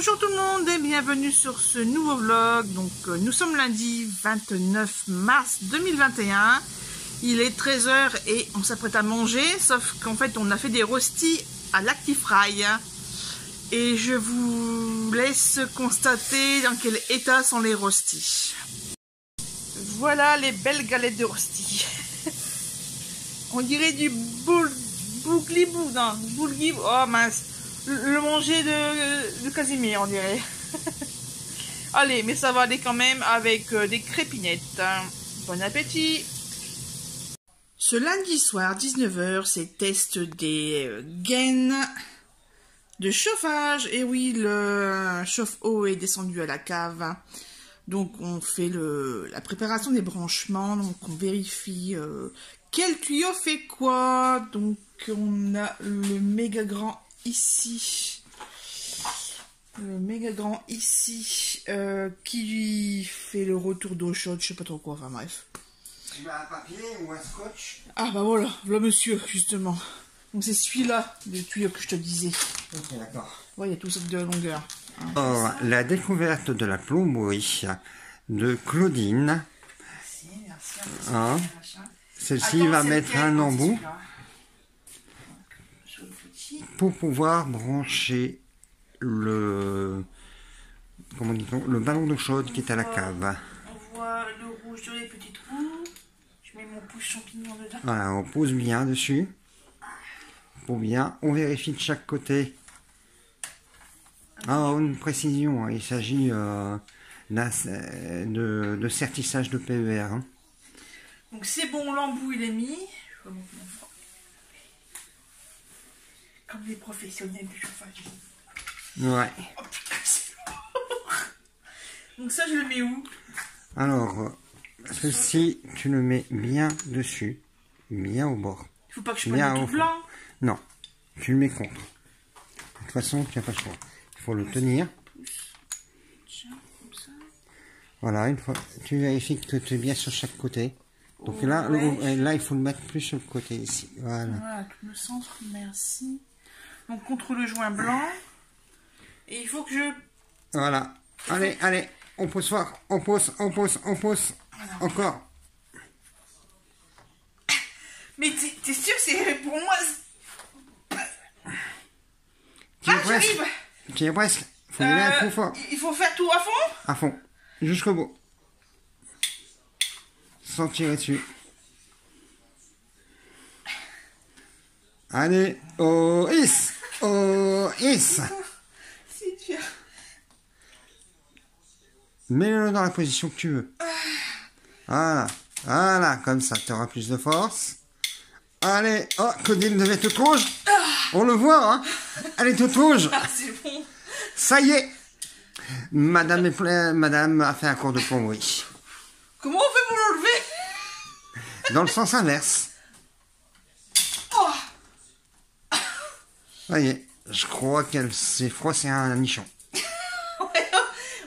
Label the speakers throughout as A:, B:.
A: Bonjour tout le monde et bienvenue sur ce nouveau vlog. Donc nous sommes lundi 29 mars 2021. Il est 13 h et on s'apprête à manger, sauf qu'en fait on a fait des rostis à l'Actifry. Et je vous laisse constater dans quel état sont les rostis. Voilà les belles galettes de rostis. On dirait du bouglibou, non, boulgibou, oh mince. Le manger de Casimir, on dirait. Allez, mais ça va aller quand même avec des crépinettes. Bon appétit. Ce lundi soir, 19 h, c'est test des gaines de chauffage. Et oui, le chauffe-eau est descendu à la cave. Donc, on fait la préparation des branchements. Donc, on vérifie quel tuyau fait quoi. Donc, on a le méga grand ici, le méga grand ici, qui fait le retour d'eau chaude, je sais pas trop quoi, enfin bref.
B: Tu mets un papier ou un scotch?
A: Ah bah voilà, voilà monsieur, justement. Donc c'est celui-là, le tuyau que je te disais.
B: Ok, d'accord.
A: Ouais, il y a tout ça de longueur. Hein,
B: oh, la découverte de la plomberie de Claudine.
A: Merci.
B: Hein? Celle-ci va mettre un embout pour pouvoir brancher le ballon d'eau chaude qui est à la cave.
A: On voit le rouge sur les petits trous. Je mets mon pouce champignon dedans.
B: Voilà, on pose bien dessus. Pour bien, on vérifie de chaque côté. Ah, une précision, il s'agit de sertissage de PER. Hein.
A: Donc c'est bon, l'embout il est mis. Comme les professionnels du chauffage.
B: Ouais.
A: Oh putain, c'est lourd. Donc ça, je le mets où?
B: Alors, ceci, tu le mets bien dessus, bien au bord.
A: Il faut pas que je prenne le tout blanc.
B: Non, tu le mets contre. De toute façon, tu n'as pas le choix. Il faut le tenir. Voilà, une fois, tu vérifies que tu es bien sur chaque côté. Donc là, il faut le mettre plus sur le côté ici. Voilà,
A: tout le centre, merci. Donc contre le joint blanc. Et il faut que je...
B: Voilà. Allez, on pose fort. On pose. Voilà. Encore.
A: Mais t'es sûr que c'est pour moi?
B: J'arrive. Tu es presque. Faut y aller un coup fort.
A: Il faut faire tout à fond?
B: À fond. Jusqu'au bout. Sans tirer dessus. Allez, oh, is.
A: C'est dur.
B: Mets-le dans la position que tu veux. Voilà, comme ça, tu auras plus de force. Allez, oh, Claudine devait être toute rouge. On le voit, hein. Elle est toute rouge.
A: Ah, c'est bon.
B: Ça y est. Madame a fait un cours de plomberie.
A: Comment on fait pour l'enlever?
B: Dans le sens inverse. Ça y est, je crois qu'elle s'est froissée un nichon.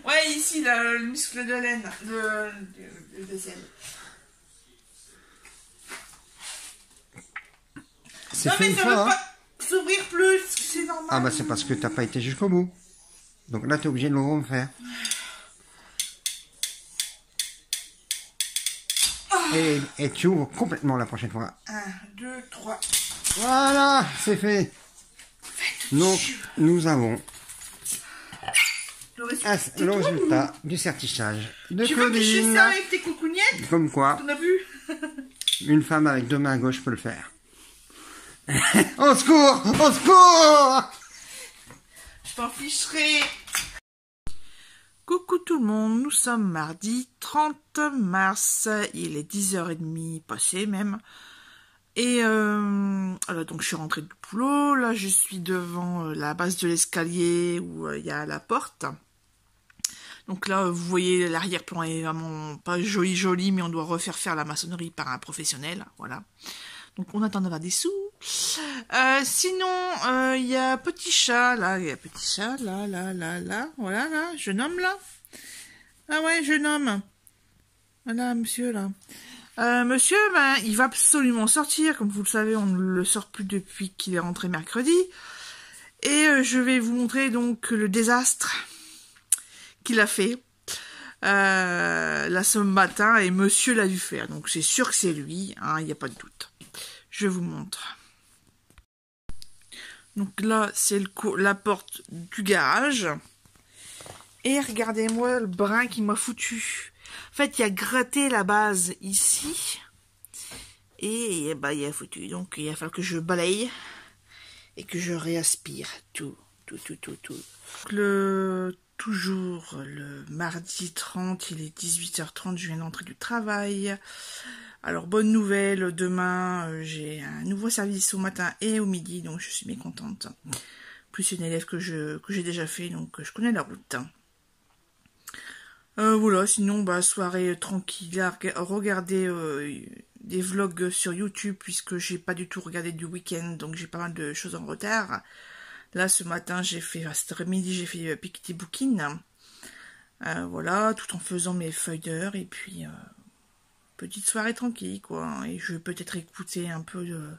A: Ouais, ici, là, le muscle de laine, de sel.
B: C'est fait une fois,
A: ça veut pas s'ouvrir plus, c'est normal.
B: Ah bah c'est parce que t'as pas été jusqu'au bout. Donc là, tu es obligé de le refaire. Et tu ouvres complètement la prochaine fois.
A: 1, 2, 3.
B: Voilà, c'est fait. Donc, nous avons le résultat du sertissage de Claudine.
A: Tu veux que je fasse ça avec tes coucougnettes?
B: Comme quoi,
A: t'en as vu?
B: une femme avec deux mains gauches peut le faire. Au secours! Au secours!
A: Je t'en ficherai. Coucou tout le monde, nous sommes mardi 30 mars, il est 10h30 passé même. Et alors donc je suis rentrée du boulot, là je suis devant la base de l'escalier où il y a la porte. Donc là vous voyez l'arrière-plan est vraiment pas joli, mais on doit refaire la maçonnerie par un professionnel, voilà. Donc on attend d'avoir des sous. Sinon, il y a petit chat, là, voilà, là, jeune homme, là. Ah ouais, jeune homme. Voilà, monsieur, là. Monsieur, ben, il va absolument sortir, comme vous le savez, on ne le sort plus depuis qu'il est rentré mercredi. Et je vais vous montrer donc le désastre qu'il a fait là ce matin, et monsieur l'a dû faire. Donc c'est sûr que c'est lui, hein, il n'y a pas de doute. Je vous montre. Donc là, c'est la porte du garage. Et regardez-moi le brin qu'il m'a foutu. En fait, il a gratté la base ici. Et bah, il a foutu. Donc, il va falloir que je balaye. Et que je réaspire tout. Toujours le mardi 30, il est 18h30, je viens d'entrer du travail. Alors, bonne nouvelle, demain, j'ai un nouveau service au matin et au midi, donc je suis bien contente. Plus une élève que j'ai déjà fait, donc je connais la route. Voilà, sinon, bah, soirée tranquille à regarder des vlogs sur YouTube, puisque j'ai pas du tout regardé du week-end, donc j'ai pas mal de choses en retard. Là, ce matin, cet après-midi, j'ai fait Piquet Booking. Voilà, tout en faisant mes feuilles d'heure, et puis petite soirée tranquille, quoi. Et je vais peut-être écouter un peu de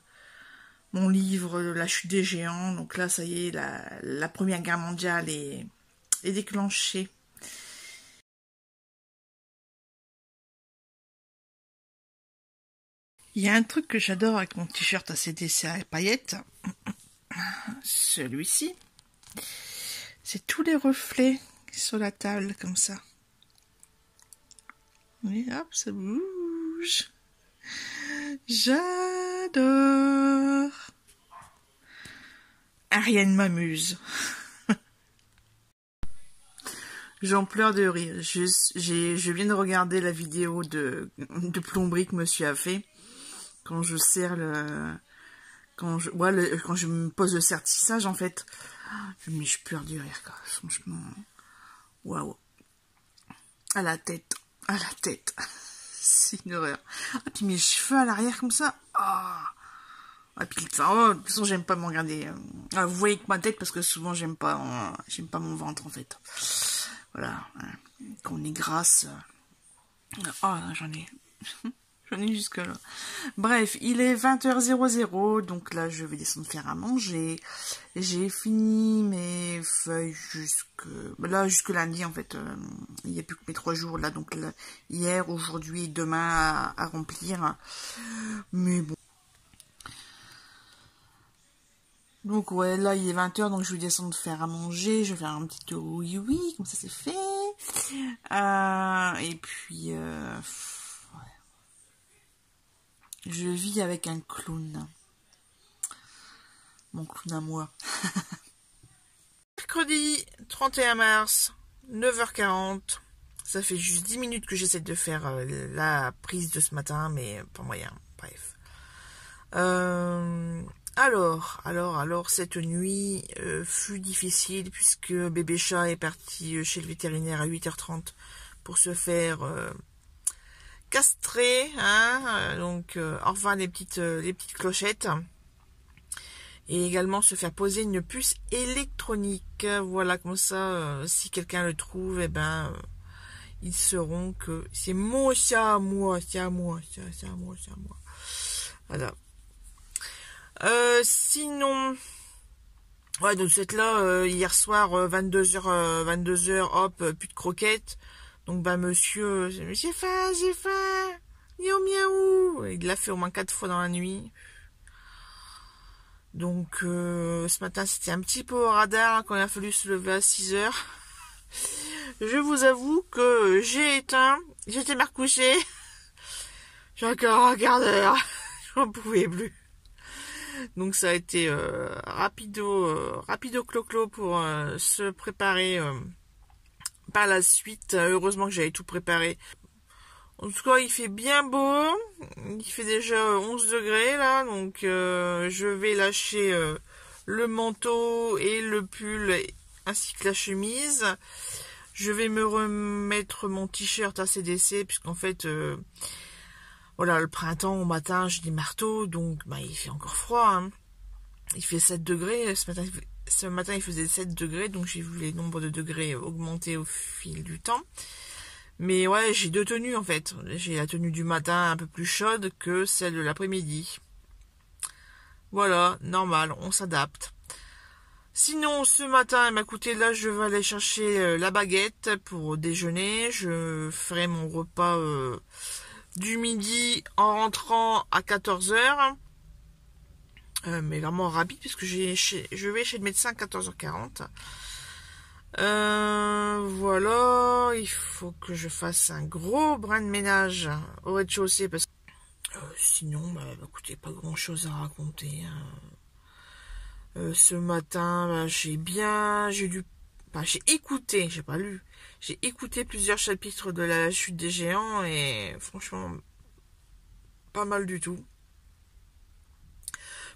A: mon livre, La chute des géants. Donc là, ça y est, la Première Guerre mondiale est déclenchée. Il y a un truc que j'adore avec mon t-shirt ACDC à paillettes. Celui-ci. C'est tous les reflets sur la table, comme ça. Oui, hop, ça bouge. J'adore. Rien ne m'amuse. J'en pleure de rire. Je viens de regarder la vidéo de plomberie que monsieur a fait. Quand je serre quand je me pose le sertissage, en fait. Mais je pleure du rire, quoi. Franchement. Waouh. À la tête. C'est une horreur. Ah, puis mes cheveux à l'arrière, comme ça. Ah. Ah, puis, de toute façon, j'aime pas me regarder. Vous voyez que ma tête, parce que souvent, j'aime pas mon ventre, en fait. Voilà. Quand on est grasse. J'en ai jusque là. Bref, il est 20h00, donc là je vais descendre faire à manger. J'ai fini mes feuilles jusque lundi, en fait. Il n'y a plus que mes 3 jours là, donc là, hier, aujourd'hui et demain à remplir. Mais bon. Donc ouais, là il est 20h, donc je vais descendre faire à manger. Je vais faire un petit oui, comme ça c'est fait. Et puis je vis avec un clown. Mon clown à moi. Mercredi 31 mars, 9h40. Ça fait juste 10 minutes que j'essaie de faire la prise de ce matin, mais pas moyen. Bref. Alors, cette nuit fut difficile, puisque bébé chat est parti chez le vétérinaire à 8h30 pour se faire castrer, hein, donc enfin les petites clochettes, et également se faire poser une puce électronique. Voilà, comme ça, si quelqu'un le trouve, ils sauront que c'est moi, c'est à moi. Voilà. Sinon, ouais, donc cette là, hier soir, 22h, hop, plus de croquettes. Donc, monsieur, j'ai faim, miaou, miaou. Il l'a fait au moins 4 fois dans la nuit. Donc, ce matin, c'était un petit peu au radar, hein, quand il a fallu se lever à 6h. Je vous avoue que j'ai éteint, j'étais me recoucher. J'ai encore un quart d'heure. Je n'en pouvais plus. Donc, ça a été rapido clo-clo pour se préparer par la suite. Heureusement que j'avais tout préparé. En tout cas, il fait bien beau. Il fait déjà 11 degrés là. Donc, je vais lâcher le manteau et le pull ainsi que la chemise. Je vais me remettre mon t-shirt ACDC, puisqu'en fait, voilà, le printemps au matin, j'ai des marteaux. Donc, il fait encore froid. Hein. Il fait 7 degrés. Ce matin, il faisait 7 degrés. Donc, j'ai vu les nombres de degrés augmenter au fil du temps. Mais ouais, j'ai 2 tenues en fait. J'ai la tenue du matin un peu plus chaude que celle de l'après-midi. Voilà, normal, on s'adapte. Sinon, ce matin, bah, écoutez, là, je vais aller chercher la baguette pour déjeuner. Je ferai mon repas du midi en rentrant à 14 heures. Mais vraiment rapide, puisque je vais chez le médecin à 14h40. Voilà, il faut que je fasse un gros brin de ménage au rez-de-chaussée, parce que sinon, bah, écoutez, pas grand-chose à raconter, hein. Ce matin, bah, j'ai écouté, j'ai pas lu, j'ai écouté plusieurs chapitres de la chute des géants et franchement, pas mal du tout.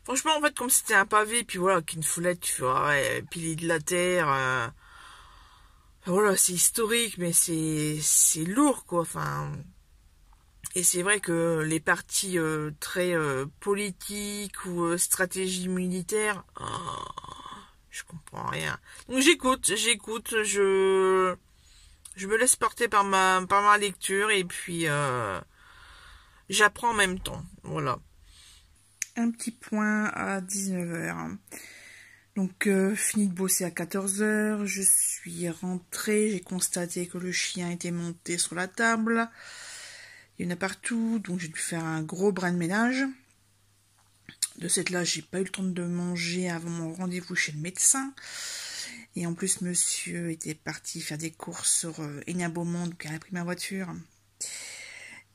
A: Franchement, en fait, comme c'était un pavé, puis voilà, qu'une foulette, tu fais, ouais, pilier de la terre, voilà, c'est historique, mais c'est lourd, quoi, enfin. Et c'est vrai que les partis très politiques ou stratégie militaire, je comprends rien. Donc j'écoute, je me laisse porter par ma lecture et puis j'apprends en même temps, voilà. Un petit point à 19h. Donc fini de bosser à 14h, je suis rentrée, j'ai constaté que le chien était monté sur la table. Il y en a partout, donc j'ai dû faire un gros brin de ménage. De cette là, j'ai pas eu le temps de manger avant mon rendez-vous chez le médecin. Et en plus, monsieur était parti faire des courses sur Hénin-Beaumont, donc il a pris ma voiture.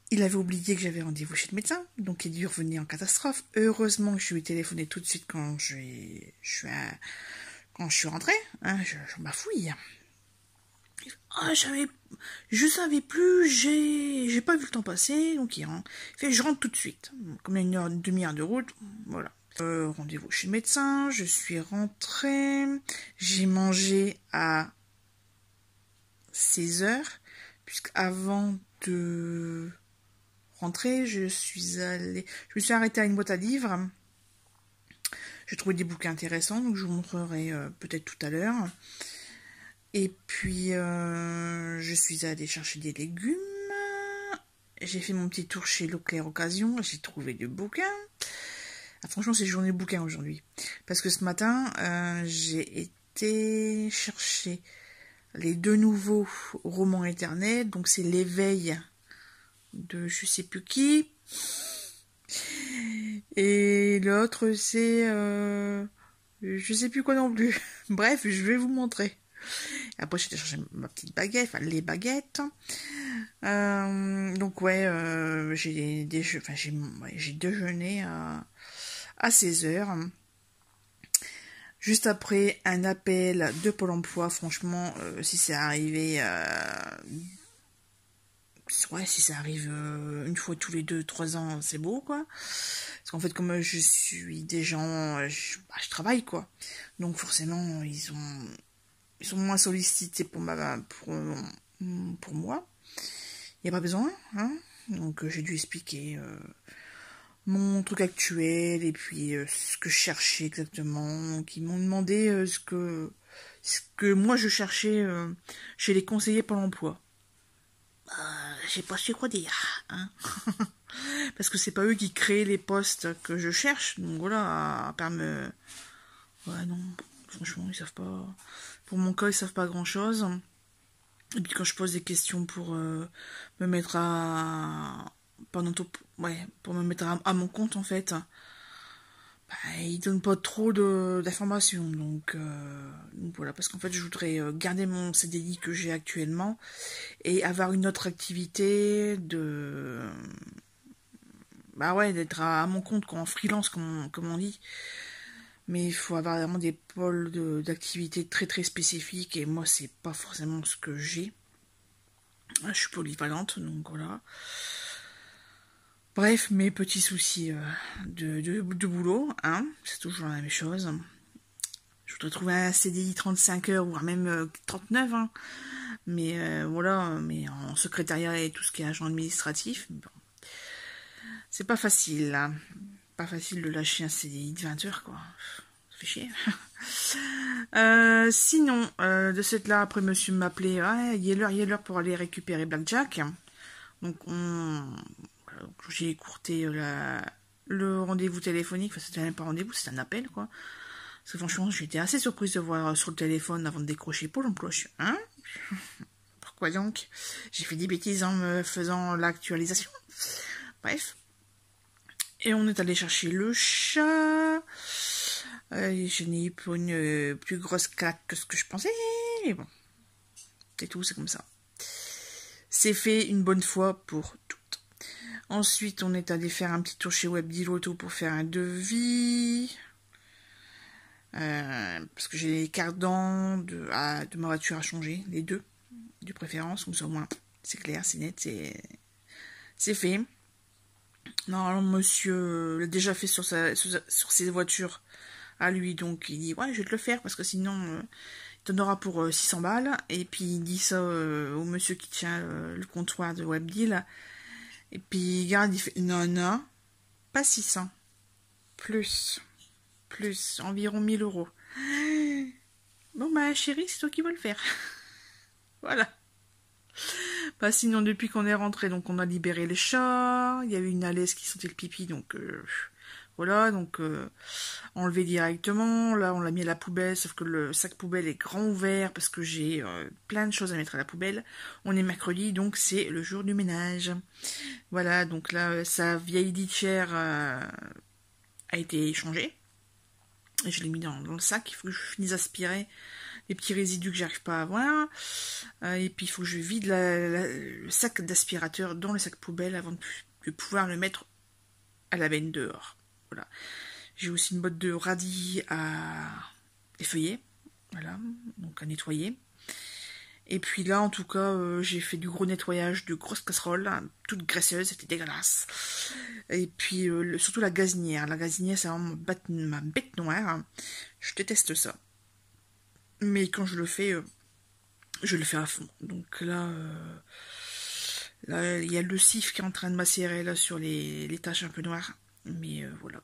A: Il avait oublié que j'avais rendez-vous chez le médecin, donc il a dû revenir en catastrophe. Heureusement que je lui ai téléphoné tout de suite quand je suis rentrée, hein, je bafouille. Ah, je savais plus, j'ai pas vu le temps passer, donc il fait, je rentre tout de suite. Comme il y a une demi-heure de route, voilà. Rendez-vous chez le médecin, je suis rentrée, j'ai mangé à 16h, puisqu'avant de rentrer, je me suis arrêtée à une boîte à livres. J'ai trouvé des bouquins intéressants, donc je vous montrerai peut-être tout à l'heure. Et puis, je suis allée chercher des légumes. J'ai fait mon petit tour chez Leclerc Occasion. J'ai trouvé des bouquins. Ah, franchement, c'est journée de bouquins aujourd'hui. Parce que ce matin, j'ai été chercher les 2 nouveaux romans éternels. Donc, c'est L'éveil de je sais plus qui. Et l'autre, c'est... je sais plus quoi non plus. Bref, je vais vous montrer. Après, j'ai été chercher ma petite baguette, enfin les baguettes. Donc ouais, j'ai déjeuné à 16h. Juste après, un appel de Pôle emploi. Franchement, si c'est arrivé... ouais, si ça arrive une fois tous les 2-3 ans, c'est beau, quoi. Parce qu'en fait, comme je suis des gens... je travaille, quoi. Donc forcément, ils sont moins sollicités pour moi. Il n'y a pas besoin, hein. Donc j'ai dû expliquer mon truc actuel et puis ce que je cherchais exactement. Donc ils m'ont demandé ce que moi je cherchais chez les conseillers Pôle emploi. Je sais pas quoi dire, hein. Parce que c'est pas eux qui créent les postes que je cherche. Donc voilà, à part me... Ouais, non, franchement, ils savent pas... Pour mon cas, ils savent pas grand-chose. Et puis quand je pose des questions pour me mettre pour me mettre à mon compte, en fait, bah, ils donnent pas trop d'informations. Donc voilà, parce qu'en fait, je voudrais garder mon CDI que j'ai actuellement et avoir une autre activité d'être à mon compte, quoi, en freelance, comme on dit. Mais il faut avoir vraiment des pôles d'activité très très spécifiques. Et moi, c'est pas forcément ce que j'ai. Je suis polyvalente, donc voilà. Bref, mes petits soucis de boulot, hein. C'est toujours la même chose. Je voudrais trouver un CDI 35 heures, voire même 39, hein. Mais voilà, mais en secrétariat et tout ce qui est agent administratif. Bon. C'est pas facile, là. Pas facile de lâcher un CDI de 20 heures, quoi. Ça fait chier. Sinon, de cette là, après, monsieur m'appelait, il y a l'heure pour aller récupérer Blackjack. Donc, j'ai écourté le rendez-vous téléphonique. Enfin, c'était même pas rendez-vous, c'était un appel, quoi. Parce que franchement, j'étais assez surprise de voir sur le téléphone avant de décrocher Pôle emploi. Hein? Pourquoi donc? J'ai fait des bêtises en me faisant l'actualisation. Bref. Et on est allé chercher le chat. Je n'ai eu pour une plus grosse claque que ce que je pensais. Mais bon. C'est tout, c'est comme ça. C'est fait une bonne fois pour toutes. Ensuite, on est allé faire un petit tour chez Webdeal Auto pour faire un devis. Parce que j'ai les cardans de ma voiture à changer, les deux, de préférence, comme ça au moins c'est clair, c'est net, c'est fait. Normalement, monsieur l'a déjà fait sur ses voitures à lui, donc il dit ouais, je vais te le faire parce que sinon il t'en aura pour 600 balles. Et puis il dit ça au monsieur qui tient le comptoir de Webdeal. Et puis il regarde, il fait non, pas 600, plus environ 1000 euros. Bon bah chérie, c'est toi qui vas le faire. Voilà. Bah sinon depuis qu'on est rentré, donc on a libéré les chats, il y avait une alaise qui sentait le pipi, donc voilà, donc enlevé directement. Là on l'a mis à la poubelle, sauf que le sac poubelle est grand ouvert parce que j'ai plein de choses à mettre à la poubelle. On est mercredi, donc c'est le jour du ménage. Voilà, donc là sa vieille litière a été changée. Et je l'ai mis dans le sac. Il faut que je finisse d'aspirer les petits résidus que j'arrive pas à avoir. Et puis il faut que je vide le sac d'aspirateur dans le sac poubelle avant de pouvoir le mettre à la benne dehors. Voilà. J'ai aussi une botte de radis à effeuiller. Voilà, donc à nettoyer. Et puis là, en tout cas, j'ai fait du gros nettoyage de grosses casseroles, toutes graisseuses, c'était dégueulasse. Et puis, surtout la gazinière. La gazinière, c'est vraiment ma bête noire. Je déteste ça. Mais quand je le fais à fond. Donc là, il y a le cif qui est en train de macérer là sur les taches un peu noires. Mais voilà.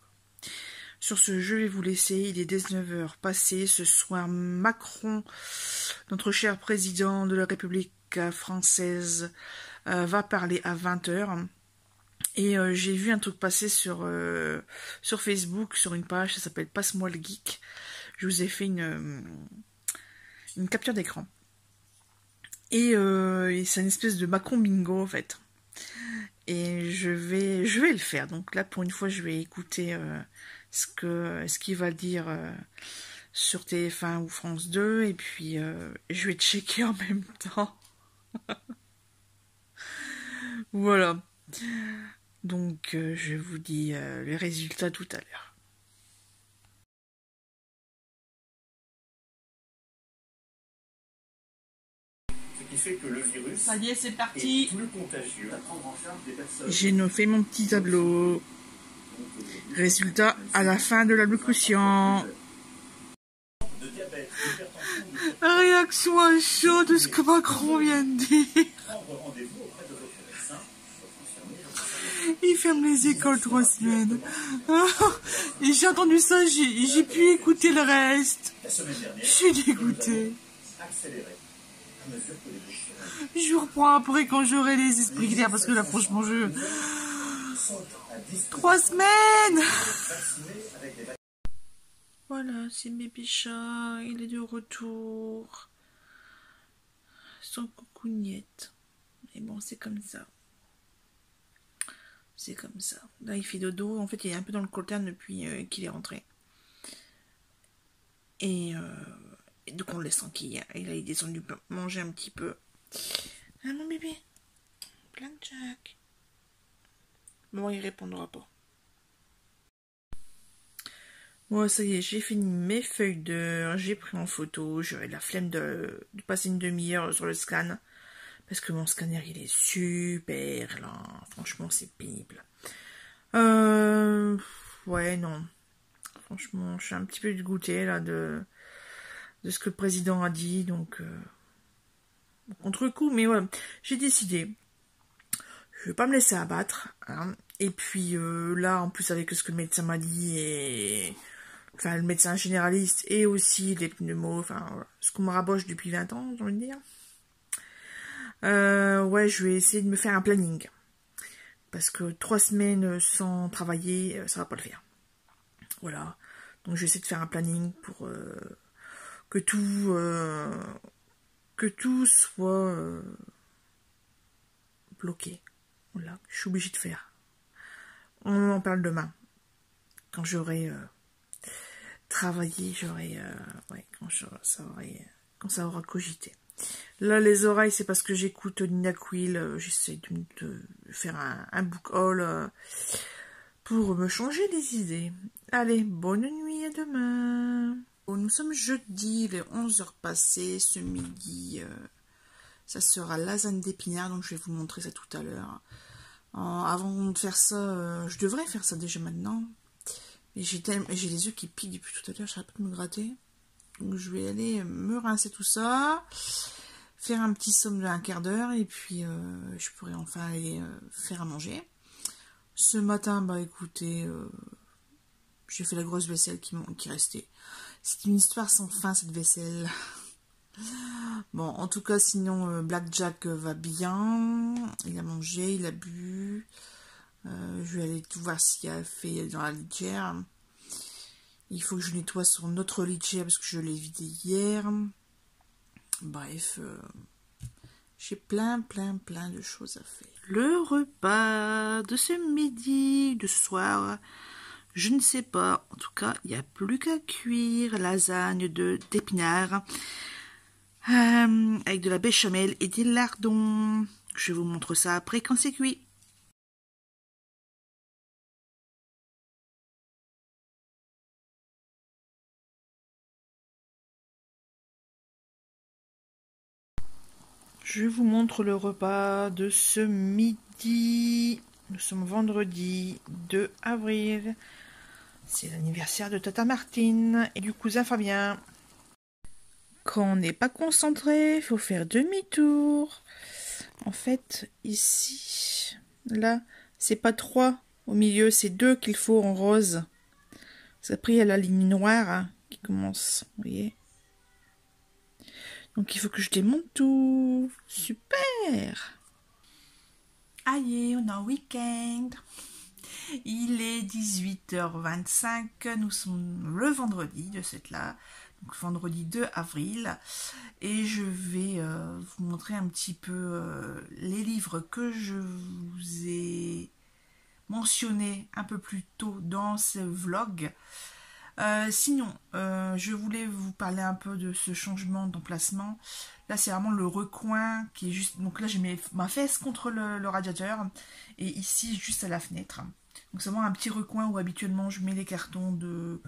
A: Sur ce, je vais vous laisser. Il est 19h passé. Ce soir, Macron, notre cher président de la République française, va parler à 20h. Et j'ai vu un truc passer sur Facebook, sur une page, ça s'appelle Passe-moi le geek. Je vous ai fait une capture d'écran. Et c'est une espèce de Macron bingo, en fait. Et je vais le faire. Donc là, pour une fois, je vais écouter ce qu'il va dire sur TF1 ou France 2. Et puis, je vais checker en même temps. Voilà. Donc, je vous dis les résultats tout à l'heure.
C: Ce qui fait que le virus
A: ça y est, c'est parti.
C: Est plus contagieux à prendre en charge des personnes.
A: J'ai fait mon petit tableau. Résultat à la fin de l'allocution. Réaction à chaud de ce que Macron vient de dire. Il ferme les écoles 3 semaines. Et j'ai entendu ça, j'ai pu écouter le reste. Je suis dégoûtée. Je reprends après quand j'aurai les esprits clairs parce que là franchement 3 semaines. Voilà, c'est bébé chat, il est de retour. Sans coucougnette. Mais bon, c'est comme ça. C'est comme ça. Là, il fait dodo. En fait, il est un peu dans le colterne depuis qu'il est rentré. Et donc, on le laisse tranquille. Et là, il est descendu manger un petit peu. Ah, mon bébé. Plein de Jack. Bon, il répondra pas. Bon, ça y est, j'ai fini mes feuilles d'heure. J'ai pris en photo. J'avais la flemme de passer une demi-heure sur le scan. Parce que mon scanner, il est super lent. Franchement, c'est pénible. Ouais, non. Franchement, je suis un petit peu dégoûtée, là, de ce que le président a dit. Donc, contre-coup, mais ouais, j'ai décidé. Je vais pas me laisser abattre. Hein. Et puis, là, en plus, avec ce que le médecin m'a dit, et... Enfin, le médecin généraliste, et aussi les pneumos, enfin, voilà, ce qu'on me raboche depuis 20 ans, j'ai envie de dire. Ouais, je vais essayer de me faire un planning. Parce que 3 semaines sans travailler, ça va pas le faire. Voilà. Donc je vais essayer de faire un planning pour que tout soit bloqué. Voilà, je suis obligée de faire. On en parle demain. Quand j'aurai travaillé, quand ça aura cogité. Là, les oreilles, c'est parce que j'écoute Nina Quill. J'essaie de faire un book haul pour me changer les idées. Allez, bonne nuit, à demain. Bon, nous sommes jeudi, les 11h passées, ce midi. Ça sera lasagne d'épinards, donc je vais vous montrer ça tout à l'heure. Avant de faire ça, je devrais faire ça déjà maintenant. Mais j'ai les yeux qui piquent depuis tout à l'heure, j'arrête pas de me gratter. Donc je vais aller me rincer tout ça, faire un petit somme de un quart d'heure, et puis je pourrai enfin aller faire à manger. Ce matin, bah écoutez, j'ai fait la grosse vaisselle qui restait. C'est une histoire sans fin, cette vaisselle. Bon, en tout cas, sinon, Black Jack va bien. Il a mangé, il a bu. Je vais aller tout voir s'il a fait dans la litière. Il faut que je nettoie son autre litière parce que je l'ai vidé hier. Bref, j'ai plein de choses à faire. Le repas de ce midi, de ce soir, je ne sais pas. En tout cas, il n'y a plus qu'à cuire. Lasagne d'épinards avec de la béchamel et des lardons. Je vous montre ça après quand c'est cuit. Je vous montre le repas de ce midi. Nous sommes vendredi 2 avril. C'est l'anniversaire de Tata Martine et du cousin Fabien. Quand on n'est pas concentré, il faut faire demi-tour. En fait, ici, là, c'est pas 3 au milieu, c'est 2 qu'il faut en rose. Après, il y a la ligne noire hein, qui commence, vous voyez. Donc il faut que je démonte tout. Super. Allez, on est en week-end. Il est 18h25. Nous sommes le vendredi de cette là. Donc vendredi 2 avril. Et je vais vous montrer un petit peu les livres que je vous ai mentionnés un peu plus tôt dans ce vlog. Sinon, je voulais vous parler un peu de ce changement d'emplacement. Là, c'est vraiment le recoin qui est juste... Donc là, j'ai ma fesse contre le radiateur et ici, juste à la fenêtre. Donc c'est vraiment un petit recoin où habituellement, je mets les cartons de...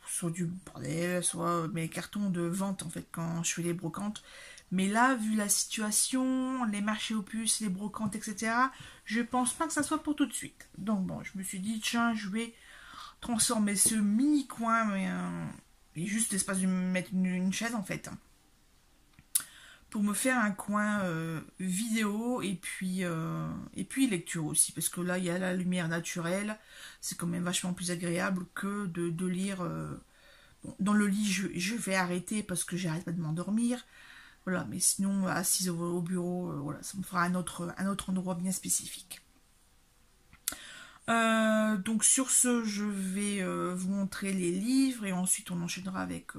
A: soit du bordel, soit mes cartons de vente, en fait, quand je fais les brocantes. Mais là, vu la situation, les marchés aux puces, les brocantes, etc., je pense pas que ça soit pour tout de suite. Donc bon, je me suis dit, tiens, je vais transformer ce mini coin et juste l'espace de mettre une chaise en fait pour me faire un coin vidéo et puis lecture aussi parce que là il y a la lumière naturelle, c'est quand même vachement plus agréable que de lire bon, dans le lit. Je vais arrêter parce que j'arrête pas de m'endormir, voilà, mais sinon assise au bureau, voilà, ça me fera un autre endroit bien spécifique. Donc sur ce, je vais vous montrer les livres et ensuite on enchaînera avec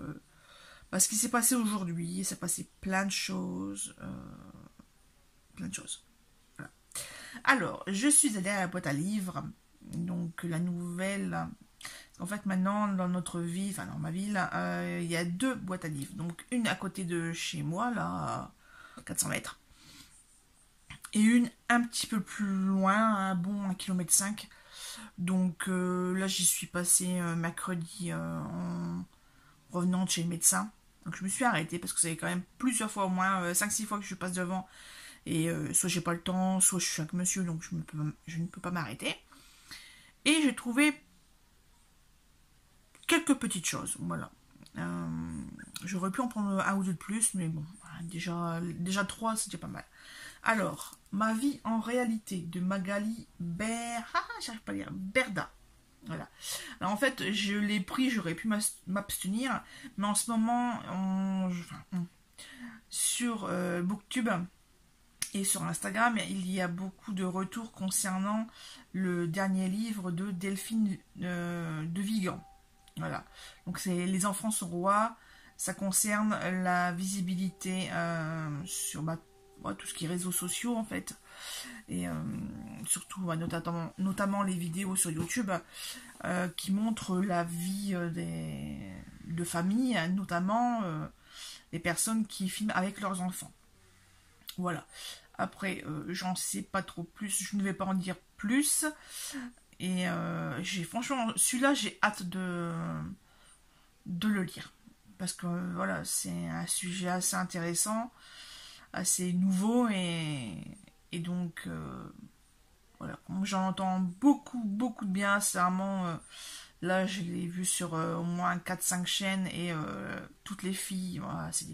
A: ce qui s'est passé aujourd'hui. Il s'est passé plein de choses. Voilà. Alors, je suis allée à la boîte à livres. Donc la nouvelle... En fait, maintenant, dans notre vie, enfin dans ma ville, il y a 2 boîtes à livres. Donc une à côté de chez moi, là, à 400 mètres. Et une un petit peu plus loin, un bon 1,5 km. Donc là, j'y suis passée mercredi en revenant de chez le médecin. Donc je me suis arrêtée parce que ça fait quand même plusieurs fois, au moins 5-6 fois que je passe devant. Et soit j'ai pas le temps, soit je suis avec monsieur, donc je ne peux pas m'arrêter. Et j'ai trouvé quelques petites choses, voilà. J'aurais pu en prendre un ou deux de plus, mais bon, déjà 3, c'était pas mal. Alors, Ma vie en réalité de Magali j'arrive pas à lire, Berda. Voilà. Alors en fait, je l'ai pris, j'aurais pu m'abstenir, mais en ce moment, sur Booktube et sur Instagram, il y a beaucoup de retours concernant le dernier livre de Delphine de Vigan. Voilà. Donc les enfants sont rois. Ça concerne la visibilité sur tout ce qui est réseaux sociaux en fait. Et surtout notamment les vidéos sur YouTube qui montrent la vie de famille, notamment les personnes qui filment avec leurs enfants. Voilà. Après, j'en sais pas trop plus, je ne vais pas en dire plus. Et franchement, celui-là, j'ai hâte de le lire. Parce que voilà, c'est un sujet assez intéressant, assez nouveau, et donc voilà, j'en entends beaucoup de bien. C'est vraiment, là je l'ai vu sur au moins 4-5 chaînes, et toutes les filles, voilà, ce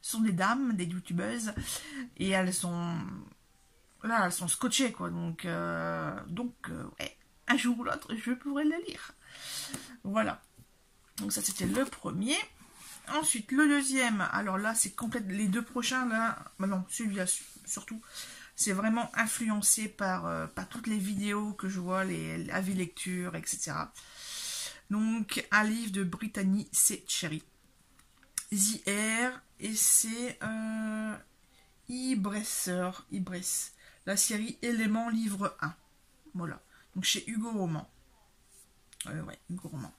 A: sont des dames, des youtubeuses, et elles sont scotchées quoi, donc ouais, un jour ou l'autre je pourrais le lire. Voilà. Donc ça c'était le premier. Ensuite le deuxième, alors là c'est complète, les deux prochains là, non celui-là surtout, c'est vraiment influencé par toutes les vidéos que je vois, les avis lecture, etc. Donc un livre de Brittany C. Cherry, The Air, et c'est Ibresser, la série Éléments livre 1. Voilà, donc chez Hugo Roman. Ouais, Hugo Roman.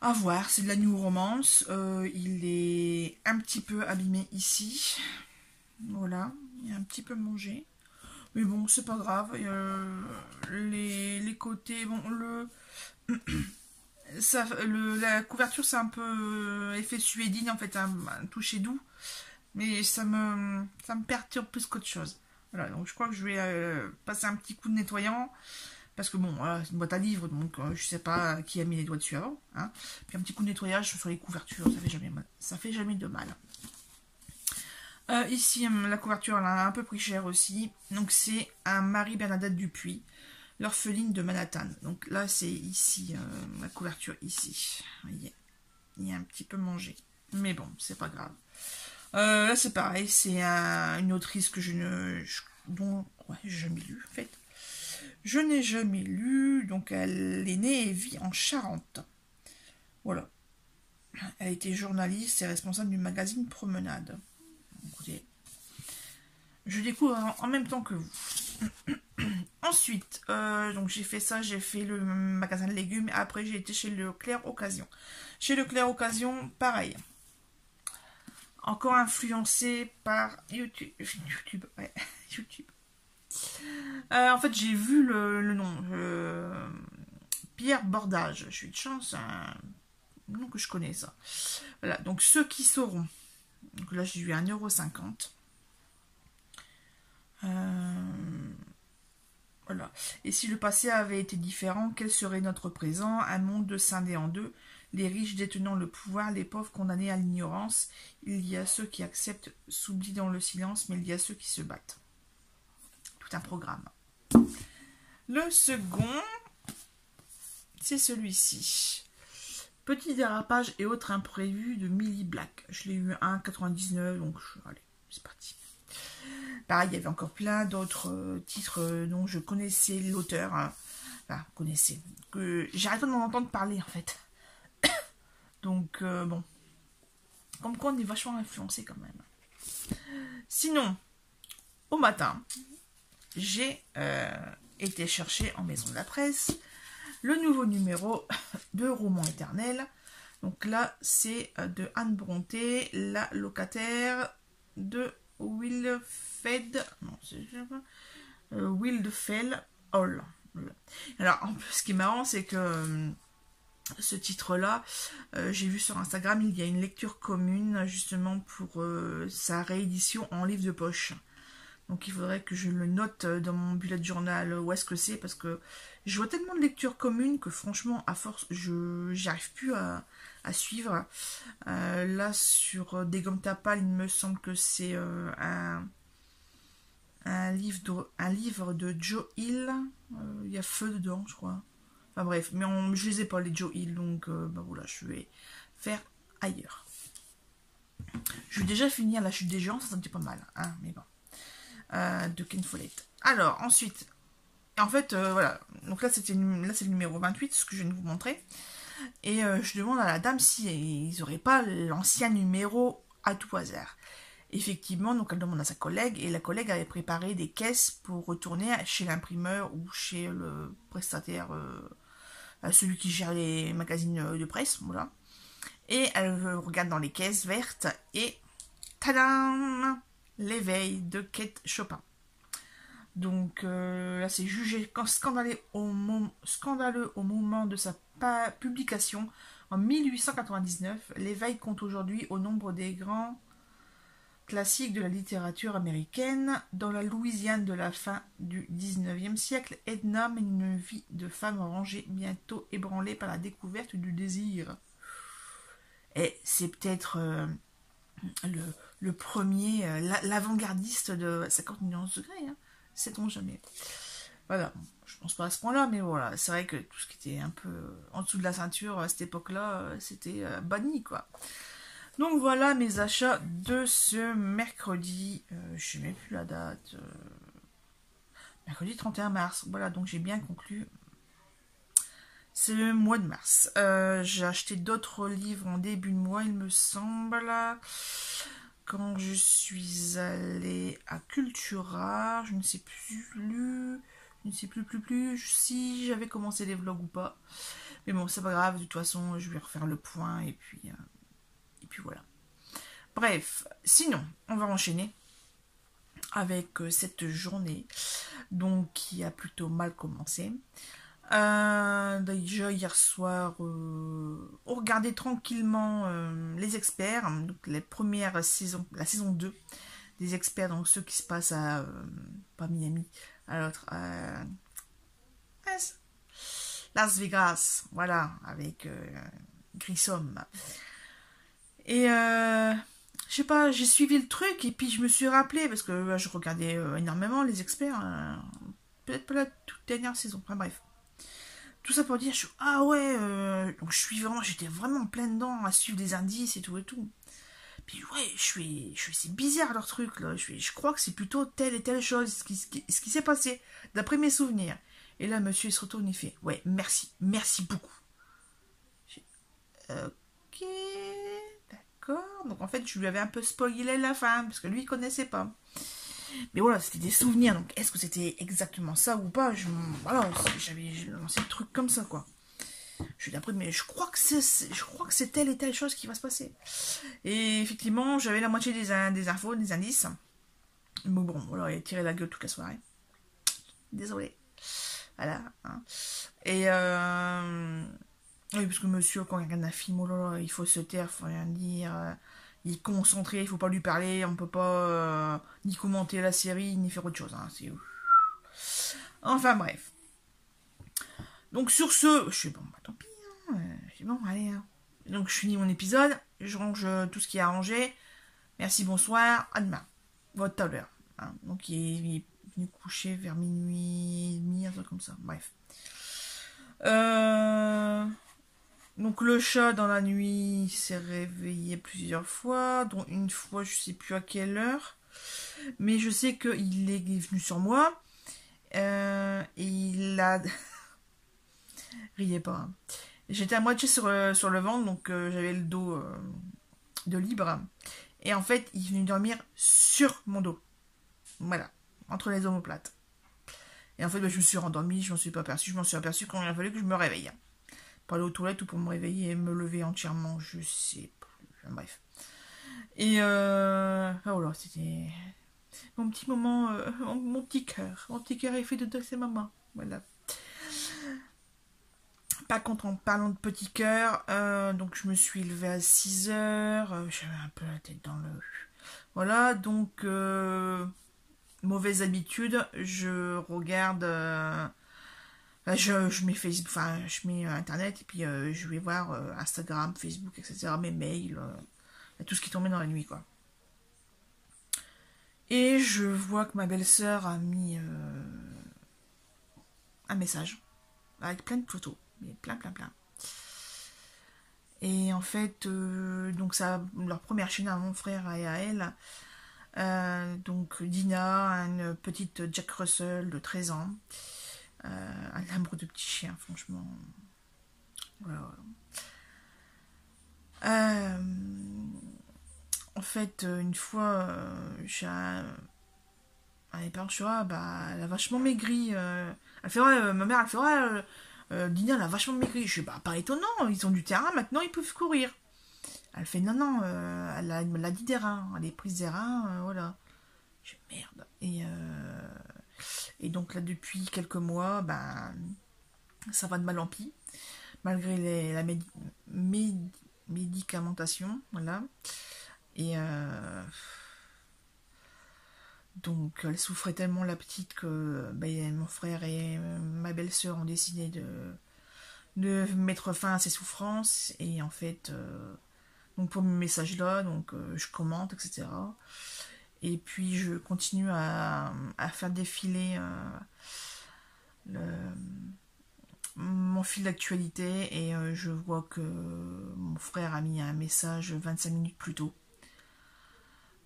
A: À voir, c'est de la new romance. Il est un petit peu abîmé ici. Voilà, il est un petit peu mangé. Mais bon, c'est pas grave. Les côtés, bon, la couverture, c'est un peu effet suédine, en fait, un toucher doux. Mais ça me perturbe plus qu'autre chose. Voilà, donc je crois que je vais passer un petit coup de nettoyant. Parce que bon, voilà, c'est une boîte à livres, donc je sais pas qui a mis les doigts dessus avant. Hein. Puis un petit coup de nettoyage sur les couvertures, ça fait jamais de mal. Ici, la couverture, elle a un peu pris cher aussi. Donc c'est un Marie-Bernadette Dupuis, l'orpheline de Manhattan. Donc là, c'est ici, la couverture ici. Vous voyez, il est un petit peu mangé. Mais bon, c'est pas grave. Là, c'est pareil, c'est une autrice que dont j'ai jamais lu, en fait. Je n'ai jamais lu, donc elle est née et vit en Charente. Voilà. Elle était journaliste et responsable du magazine Promenade. Écoutez, je découvre en même temps que vous. Ensuite, donc j'ai fait ça, j'ai fait le magasin de légumes, et après j'ai été chez Leclerc Occasion. Chez Leclerc Occasion, pareil. Encore influencé par YouTube. Ouais, YouTube. En fait, j'ai vu le nom. Pierre Bordage. Je suis de chance. Un nom que je connais, ça. Voilà. Donc, ceux qui sauront. Donc là, j'ai eu 1,50 €. Voilà. Et si le passé avait été différent, quel serait notre présent? Un monde scindé en deux. Les riches détenant le pouvoir, les pauvres condamnés à l'ignorance. Il y a ceux qui acceptent, s'oublient dans le silence, mais il y a ceux qui se battent. Un programme. Le second, c'est celui-ci. Petit dérapage et autres imprévus de Millie Black. Je l'ai eu à 1,99 €, donc allez, c'est parti. Pareil, il y avait encore plein d'autres titres dont je connaissais l'auteur. Hein. Enfin, connaissais. Que j'arrête pas de m'en entendre parler, en fait. Donc, bon. Comme quoi, on est vachement influencé quand même. Sinon, au matin, j'ai été chercher en maison de la presse le nouveau numéro de Roman éternel. Donc là, c'est de Anne Brontë, la locataire de Wildfell Hall. Alors, en plus, ce qui est marrant, c'est que ce titre-là, j'ai vu sur Instagram, il y a une lecture commune justement pour sa réédition en livre de poche. Donc il faudrait que je le note dans mon bullet journal où est-ce que c'est, parce que je vois tellement de lectures communes que franchement, à force, j'y arrive plus à suivre. Là, sur Des Gommes Tapal, il me semble que c'est un livre de Joe Hill. Il y a feu dedans, je crois. Enfin bref, mais je les ai pas, les Joe Hill, donc voilà, je vais faire ailleurs. Je vais déjà finir La Chute des Géants, ça me dit pas mal, hein, mais bon. De Ken Follett. Alors, ensuite, Et en fait, voilà. Donc là, c'est le numéro 28, ce que je viens de vous montrer. Et je demande à la dame si ils n'auraient pas l'ancien numéro à tout hasard. Effectivement, donc elle demande à sa collègue, et la collègue avait préparé des caisses pour retourner chez l'imprimeur ou chez le prestataire, celui qui gère les magazines de presse, voilà. Et elle regarde dans les caisses vertes, et tadam, l'éveil de Kate Chopin. Donc là, c'est jugé scandaleux au moment de sa publication en 1899. L'éveil compte aujourd'hui au nombre des grands classiques de la littérature américaine. Dans la Louisiane de la fin du 19e siècle, Edna mène une vie de femme rangée, bientôt ébranlée par la découverte du désir. Et c'est peut-être le premier, l'avant-gardiste de 50 nuances degrés, hein. Sait-on jamais. Voilà, je pense pas à ce point-là, mais voilà, c'est vrai que tout ce qui était un peu en dessous de la ceinture à cette époque-là, c'était banni, quoi. Donc voilà mes achats de ce mercredi, je ne sais même plus la date, mercredi 31 mars, voilà, donc j'ai bien conclu ce mois de mars. J'ai acheté d'autres livres en début de mois, il me semble, quand je suis allée à Cultura, je ne sais plus si j'avais commencé les vlogs ou pas. Mais bon, c'est pas grave, de toute façon, je vais refaire le point et puis voilà. Bref, sinon, on va enchaîner avec cette journée, donc qui a plutôt mal commencé. Déjà hier soir, on regardait tranquillement les experts, donc les premières saisons, la saison 2 des experts, donc ceux qui se passent à pas Miami, à l'autre, Las Vegas, voilà, avec Grissom. Et je sais pas, j'ai suivi le truc et puis je me suis rappelé, parce que je regardais énormément les experts, peut-être pas la toute dernière saison, enfin bref. Tout ça pour dire, ah ouais, donc j'étais vraiment en plein dedans à suivre des indices et tout et tout. Puis ouais, c'est bizarre leur truc là. Je crois que c'est plutôt telle et telle chose, ce qui s'est passé, d'après mes souvenirs. Et là, monsieur il se retourne et fait, ouais, merci beaucoup. Ok, d'accord. Donc en fait, je lui avais un peu spoilé la fin parce que lui il connaissait pas. Mais voilà, c'était des souvenirs, donc est-ce que c'était exactement ça ou pas? Voilà, j'avais lancé le truc comme ça, quoi. Je suis d'après, mais je crois que c'est telle et telle chose qui va se passer. Et effectivement, j'avais la moitié des infos, des indices. Mais bon, voilà, il a tiré la gueule toute la soirée. Désolé. Voilà. Hein. Et oui, parce que monsieur, quand il regarde un film, oh là là, il faut se taire, il faut rien dire. Il est concentré, il faut pas lui parler, on peut pas ni commenter la série, ni faire autre chose. Hein, enfin bref. Donc sur ce, je suis bon, bah tant pis. Hein, je suis bon, allez. Hein. Donc je finis mon épisode, je range tout ce qui est arrangé. Merci, bonsoir, à demain. Votre tout à l'heure. Hein. Donc il est venu coucher vers minuit et demi, un truc comme ça. Bref. Donc le chat dans la nuit s'est réveillé plusieurs fois, dont une fois je sais plus à quelle heure, mais je sais qu'il est venu sur moi et il a riez pas. Hein. J'étais à moitié sur le ventre, donc j'avais le dos de libre, et en fait il est venu dormir sur mon dos, voilà, entre les omoplates. Et en fait je me suis rendormie, je m'en suis pas aperçue, je m'en suis aperçue quand il a fallu que je me réveille. Pour aller aux toilettes ou pour me réveiller et me lever entièrement, je sais plus. Enfin, bref. Et oh là, c'était mon petit moment, mon petit cœur. Mon petit cœur est fait de ses mamans. Voilà. Par contre, en parlant de petit cœur, donc je me suis levée à 6h. J'avais un peu la tête dans le... Voilà, donc mauvaise habitude, je regarde... je mets Facebook, enfin je mets internet et puis je vais voir Instagram, Facebook, etc. Mes mails, tout ce qui tombait dans la nuit, quoi. Et je vois que ma belle-sœur a mis un message avec plein de photos, mais plein. Et en fait, donc ça, leur première chaîne à mon frère et à elle, donc Dina, une petite Jack Russell de 13 ans. Un amour de petit chien, franchement. Voilà. En fait, une fois, elle est partie, bah, elle a vachement maigri. Elle fait, ouais, ma mère, elle fait, ouais, Dina, elle a vachement maigri. Je dis, bah, pas étonnant, ils ont du terrain, maintenant ils peuvent courir. Elle fait, non, non, elle a une maladie des reins, elle est prise des reins, voilà. Je dis, merde. Et donc là, depuis quelques mois, ben, ça va de mal en pis, malgré la médicamentation, voilà. Et donc elle souffrait tellement la petite que ben, mon frère et ma belle-sœur ont décidé de mettre fin à ses souffrances. Et en fait, donc pour mes messages là, donc je commente, etc. Et puis je continue à faire défiler mon fil d'actualité et je vois que mon frère a mis un message 25 minutes plus tôt.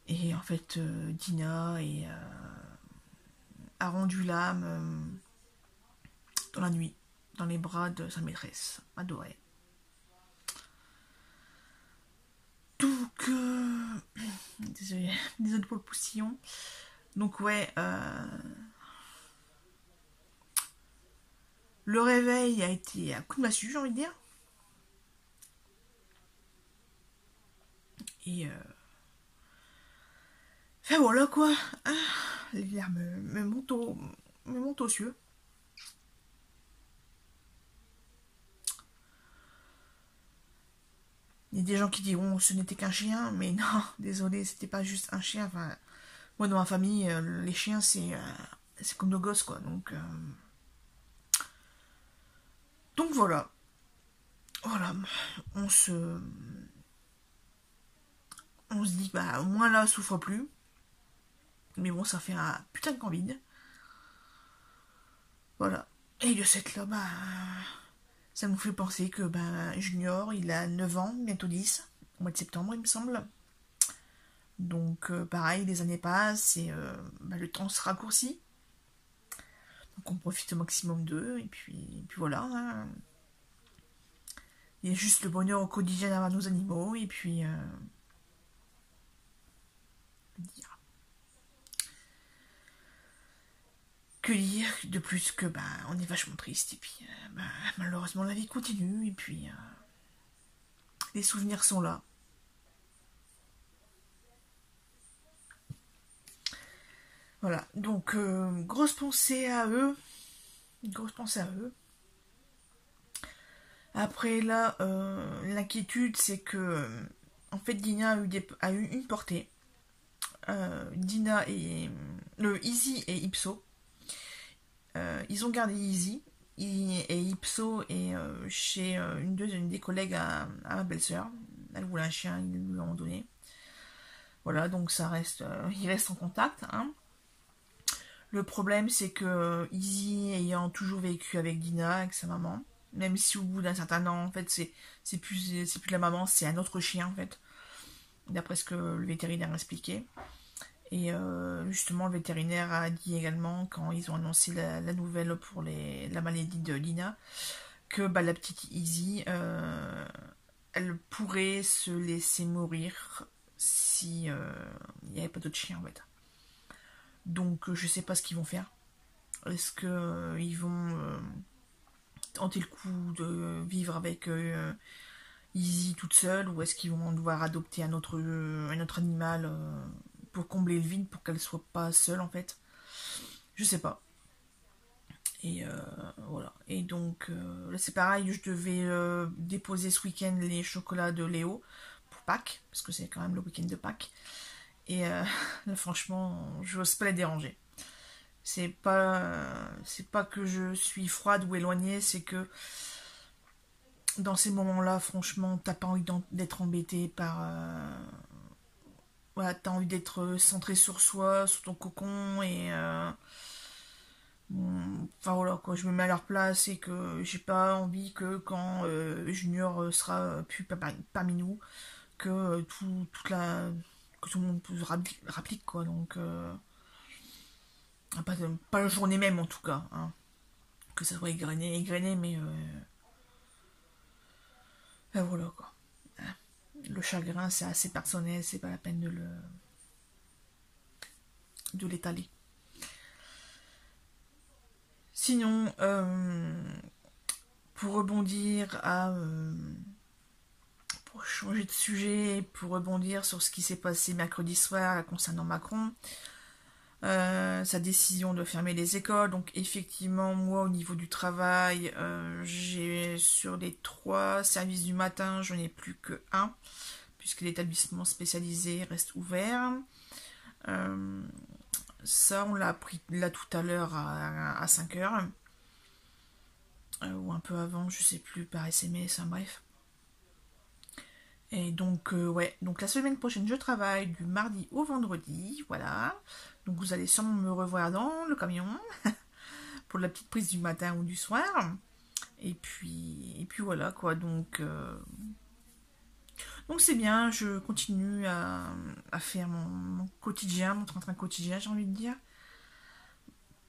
A: Et en fait, Dina a rendu l'âme dans la nuit, dans les bras de sa maîtresse, adorée. Donc, désolé pour le poussillon. Donc ouais, le réveil a été à coup de massue, j'ai envie de dire. Et enfin voilà quoi. Ah, les larmes me montent aux yeux. Il y a des gens qui diront ce n'était qu'un chien, mais non, désolé, c'était pas juste un chien. Enfin, moi dans ma famille, les chiens c'est comme nos gosses quoi. Donc voilà. Voilà, on se dit bah au moins là souffre plus. Mais bon, ça fait un putain de vide. Voilà. Et de cette là, bah ça nous fait penser que Junior, il a 9 ans, bientôt 10, au mois de septembre, il me semble. Donc, pareil, les années passent et le temps se raccourcit. Donc, on profite au maximum d'eux, et puis voilà. Hein. Il y a juste le bonheur au quotidien d'avoir nos animaux, et puis. Que dire de plus que on est vachement triste et puis malheureusement la vie continue et puis les souvenirs sont là. Voilà, donc grosse pensée à eux. Après là, l'inquiétude c'est que en fait Dina a eu une portée. Dina et Easy et Ipso. Ils ont gardé Easy et Ipso est chez une des collègues à ma belle-sœur. Elle voulait un chien, ils lui ont donné. Voilà, donc ça reste, ils restent en contact. Hein. Le problème, c'est que Easy ayant toujours vécu avec Dina, avec sa maman, même si au bout d'un certain temps, en fait, c'est plus la maman, c'est un autre chien, en fait, d'après ce que le vétérinaire expliquait. Et justement, le vétérinaire a dit également, quand ils ont annoncé la nouvelle pour la maladie de Dina, que la petite Easy, elle pourrait se laisser mourir si il n'y avait pas d'autres chiens en fait. Donc je sais pas ce qu'ils vont faire. Est-ce que ils vont tenter le coup de vivre avec Easy toute seule, ou est-ce qu'ils vont devoir adopter un autre animal pour combler le vide, pour qu'elle soit pas seule en fait. Je sais pas. Et voilà. Et donc là c'est pareil, je devais déposer ce week-end les chocolats de Léo pour Pâques, parce que c'est quand même le week-end de Pâques. Et là franchement, je n'ose pas les déranger. C'est pas que je suis froide ou éloignée, c'est que dans ces moments-là, franchement, t'as pas envie d'être embêté par voilà, t'as envie d'être centré sur soi, sur ton cocon, et enfin voilà quoi, je me mets à leur place et que j'ai pas envie que quand Junior sera plus parmi nous, que que tout le monde se rapplique quoi, donc pas la journée même en tout cas, hein. que ça soit égrené, mais voilà quoi. Le chagrin, c'est assez personnel, c'est pas la peine de l'étaler. Sinon, pour rebondir pour changer de sujet, pour rebondir sur ce qui s'est passé mercredi soir concernant Macron, sa décision de fermer les écoles. Donc effectivement, moi au niveau du travail, j'ai sur les 3 services du matin, je n'ai plus que 1, puisque l'établissement spécialisé reste ouvert. Ça, on l'a appris là tout à l'heure à 5 h, ou un peu avant, je sais plus, par SMS, hein, bref. Et donc, ouais, donc la semaine prochaine, je travaille du mardi au vendredi, voilà. Donc vous allez sûrement me revoir dans le camion, pour la petite prise du matin ou du soir. Et puis voilà, quoi, donc c'est bien, je continue à faire mon quotidien, mon train-train quotidien, j'ai envie de dire.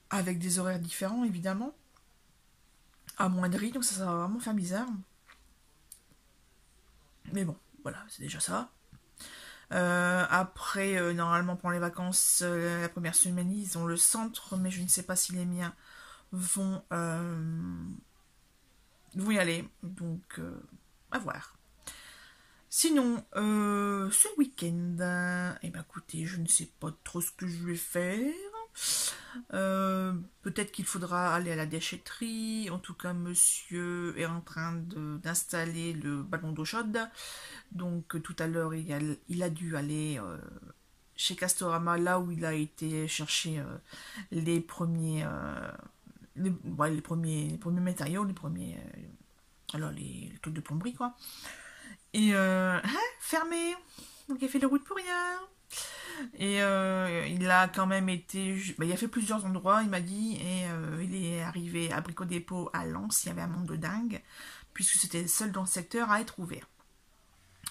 A: Avec des horaires différents, évidemment. À moindre, donc ça va vraiment faire bizarre. Mais bon, voilà, c'est déjà ça. Après, normalement, pendant les vacances, la première semaine, ils ont le centre, mais je ne sais pas si les miens vont y aller. Donc, à voir. Sinon, ce week-end, eh ben, écoutez, je ne sais pas trop ce que je vais faire. Peut-être qu'il faudra aller à la déchetterie. En tout cas, monsieur est en train d'installer le ballon d'eau chaude. Donc tout à l'heure, il a dû aller chez Castorama, là où il a été chercher les premiers matériaux, les trucs de plomberie, quoi. Et fermé. Donc il a fait le route pour rien. Et il a quand même été... il a fait plusieurs endroits, il m'a dit, et il est arrivé à Brico Dépôt à Lens, il y avait un monde de dingue, puisque c'était le seul dans le secteur à être ouvert.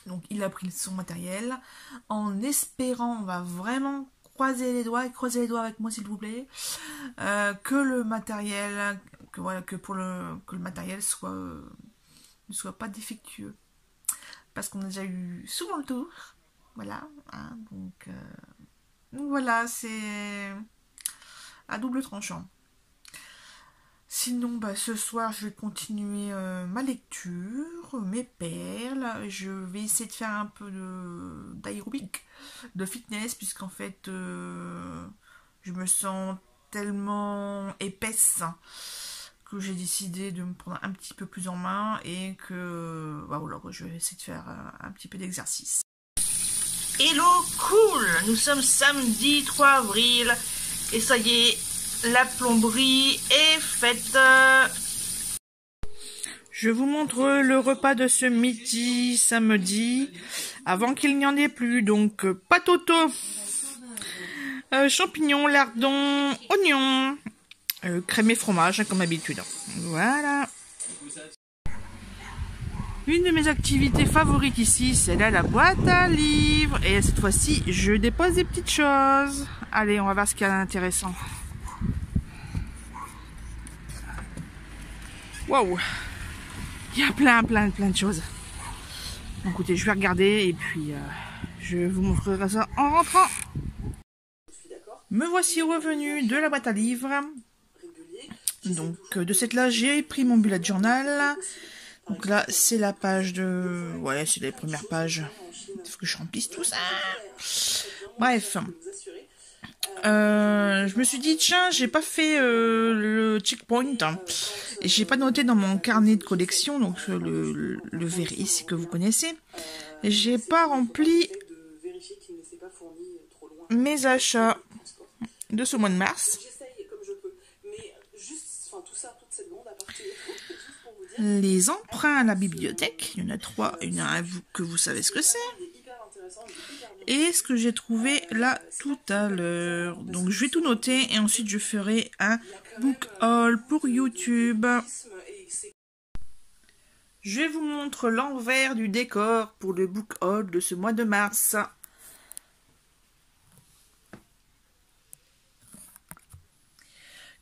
A: Donc il a pris son matériel, en espérant, on va vraiment croiser les doigts avec moi s'il vous plaît, que le matériel, que le matériel ne soit pas défectueux. Parce qu'on a déjà eu souvent le tour. Voilà, hein, donc voilà, c'est à double tranchant. Sinon, ce soir, je vais continuer ma lecture, mes perles. Je vais essayer de faire un peu d'aérobic, de fitness, puisqu'en fait, je me sens tellement épaisse que j'ai décidé de me prendre un petit peu plus en main et que voilà, je vais essayer de faire un petit peu d'exercice. Hello cool, nous sommes samedi 3 avril et ça y est, la plomberie est faite. Je vous montre le repas de ce midi, samedi, avant qu'il n'y en ait plus. Donc pâte auto, champignons, lardons, oignons, crème et fromage, hein, comme d'habitude. Voilà. Une de mes activités favorites ici, c'est la boîte à livres. Et cette fois-ci, je dépose des petites choses. Allez, on va voir ce qu'il y a d'intéressant. Waouh! Il y a plein de choses. Donc, écoutez, je vais regarder et puis je vous montrerai ça en rentrant. Me voici revenu de la boîte à livres. Donc, de cette là, j'ai pris mon bullet journal. Donc là, c'est la page de... Ouais, c'est les premières pages. Il faut que je remplisse tout ça. Bref. Je me suis dit, tiens, j'ai pas fait le checkpoint. Et j'ai pas noté dans mon carnet de collection, donc le Véris que vous connaissez. J'ai pas rempli mes achats de ce mois de mars. Les emprunts à la bibliothèque, il y en a 3, il y en a un que vous savez ce que c'est. Et ce que j'ai trouvé là tout à l'heure. Donc je vais tout noter et ensuite je ferai un book haul pour YouTube. Je vous montre l'envers du décor pour le book haul de ce mois de mars.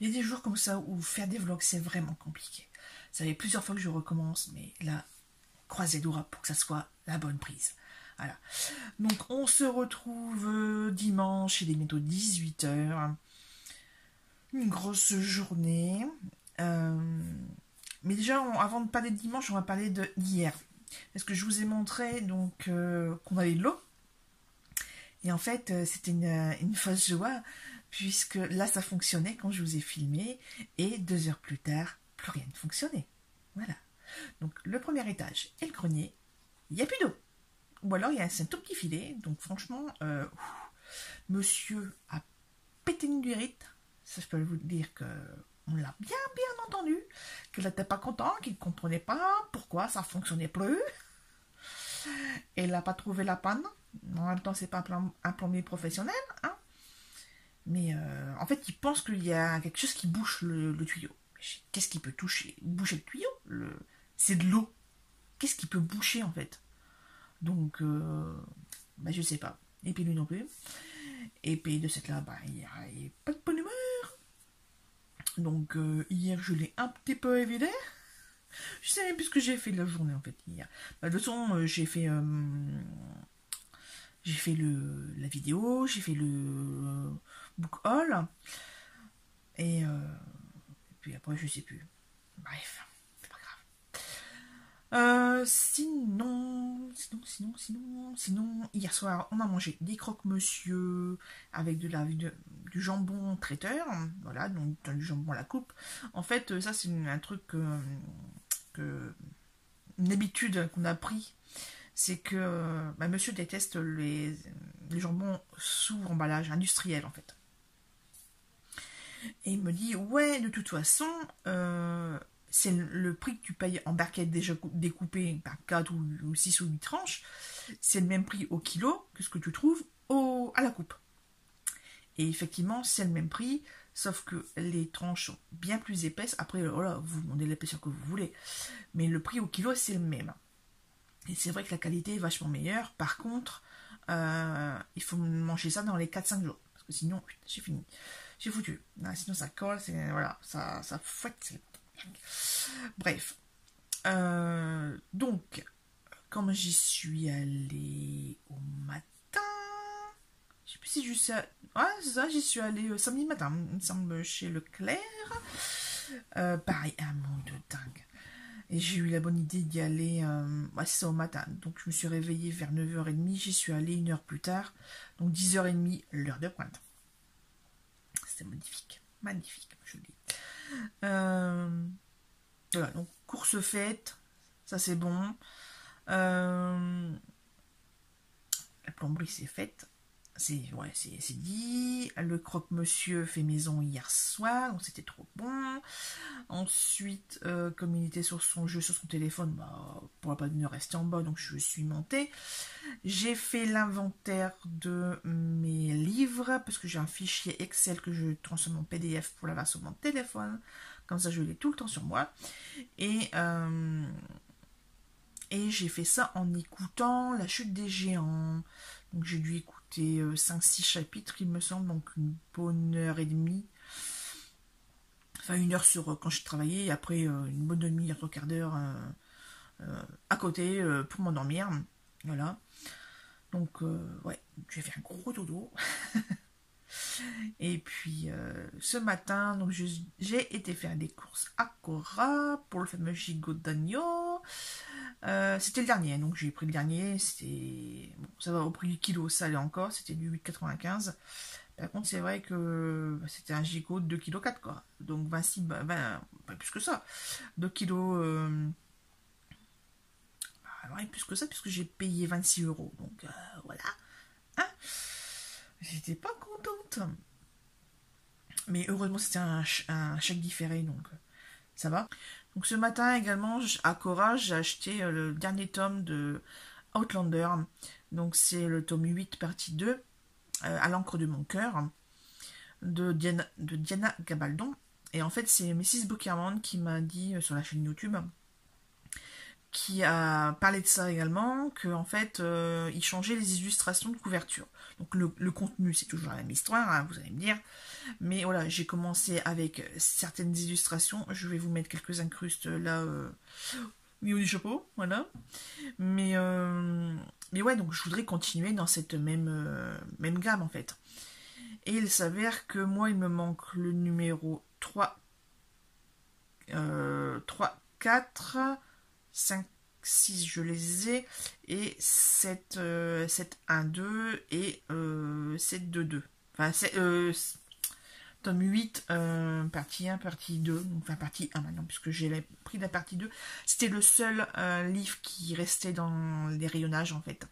A: Il y a des jours comme ça où faire des vlogs, c'est vraiment compliqué. Ça fait plusieurs fois que je recommence, mais là, croisez les doigts pour que ça soit la bonne prise. Voilà. Donc, on se retrouve dimanche, il est bientôt 18 h. Une grosse journée. Mais déjà, avant de parler de dimanche, on va parler de hier. Parce que je vous ai montré donc qu'on avait de l'eau. Et en fait, c'était une fausse joie, puisque là, ça fonctionnait quand je vous ai filmé. Et 2 heures plus tard, plus rien ne fonctionnait. Voilà. Donc, le premier étage et le grenier, il n'y a plus d'eau. Ou alors, il y a un tout petit filet. Donc, franchement, monsieur a pété une durite. Ça, je peux vous dire que on l'a bien entendu. Qu'elle n'était pas contente, qu'il ne comprenait pas pourquoi ça ne fonctionnait plus. Elle n'a pas trouvé la panne. En même temps, c'est pas un plombier professionnel. Hein. Mais en fait, il pense qu'il y a quelque chose qui bouche le tuyau. Qu'est-ce qui peut boucher le tuyau? C'est de l'eau. Qu'est-ce qui peut boucher en fait? Donc, je sais pas. Et puis lui non plus. Et puis de cette là, il n'y a pas de bonne humeur. Donc hier, je l'ai un petit peu évidé. Je sais même plus ce que j'ai fait de la journée en fait hier. De toute façon, j'ai fait la vidéo, j'ai fait le book haul. Et puis après, je sais plus. Bref, c'est pas grave. Sinon, hier soir, on a mangé des croque-monsieur avec du jambon traiteur. Voilà, donc du jambon à la coupe. En fait, ça, c'est un truc une habitude qu'on a pris. C'est que monsieur déteste les jambons sous emballage industriel, en fait. Et il me dit, ouais, de toute façon, c'est le prix que tu payes en barquette déjà découpée par 4 ou 6 ou 8 tranches, c'est le même prix au kilo que ce que tu trouves à la coupe. Et effectivement, c'est le même prix, sauf que les tranches sont bien plus épaisses. Après, voilà, vous demandez l'épaisseur que vous voulez. Mais le prix au kilo, c'est le même. Et c'est vrai que la qualité est vachement meilleure. Par contre, il faut manger ça dans les 4-5 jours. Parce que sinon, j'ai fini. J'ai foutu. Sinon, ça colle, voilà, ça fouette. Bref. Donc, comme j'y suis allée au matin, je sais plus si je suis allée... Ouais, c'est ça, j'y suis allée samedi matin, il me semble, chez Leclerc. Pareil, un monde de dingue. Et j'ai eu la bonne idée d'y aller, c'est ça au matin. Donc je me suis réveillée vers 9h30, j'y suis allée 1 heure plus tard. Donc 10h30, l'heure de pointe. C'était magnifique, magnifique, je le dis. Voilà, donc course faite, ça c'est bon. La plomberie c'est faite. C'est dit. Le croque-monsieur fait maison hier soir, donc c'était trop bon. Ensuite, comme il était sur son téléphone, pourra pas venir rester en bas, donc je suis montée. J'ai fait l'inventaire de mes livres, parce que j'ai un fichier Excel que je transforme en PDF pour la version de mon téléphone. Comme ça, je l'ai tout le temps sur moi. Et j'ai fait ça en écoutant La Chute des Géants. Donc j'ai dû écouter 5-6 chapitres, il me semble, donc une bonne heure et demie. Enfin, 1 heure quand je travaillais, et après une bonne demi, 3/4 d'heure à côté pour m'endormir. Voilà. Donc, ouais, j'ai fait un gros dodo. Et puis, ce matin, donc j'ai été faire des courses à Cora pour le fameux gigot d'agneau. C'était le dernier, donc j'ai pris le dernier. C'était bon, ça va au prix du kilo, ça allait encore. C'était du 8,95. Par contre, c'est vrai que c'était un gigot de 2,4 kg, quoi. Donc 26, pas plus que ça. 2 kilos. Ouais, plus que ça, puisque j'ai payé 26 €. Donc voilà. Hein, j'étais pas contente. Mais heureusement, c'était un chèque différé, donc ça va. Donc ce matin également, à Cora, j'ai acheté le dernier tome de Outlander. Donc c'est le tome 8, partie 2, à l'encre de mon cœur, de Diana Gabaldon. Et en fait, c'est Mrs. Bookerman qui m'a dit sur la chaîne YouTube qui a parlé de ça également, que en fait, il changeait les illustrations de couverture. Donc le contenu, c'est toujours la même histoire, hein, vous allez me dire. Mais voilà, j'ai commencé avec certaines illustrations. Je vais vous mettre quelques incrustes là, au niveau du chapeau, voilà. Mais ouais, donc je voudrais continuer dans cette même gamme, en fait. Et il s'avère que moi, il me manque le numéro 3, 4, 5, 6, je les ai, et 7, 1, 2, et 7, 2, 2. Enfin, tome 8, partie 1, partie 2, enfin partie 1 maintenant, puisque j'ai pris la partie 2. C'était le seul livre qui restait dans les rayonnages, en fait.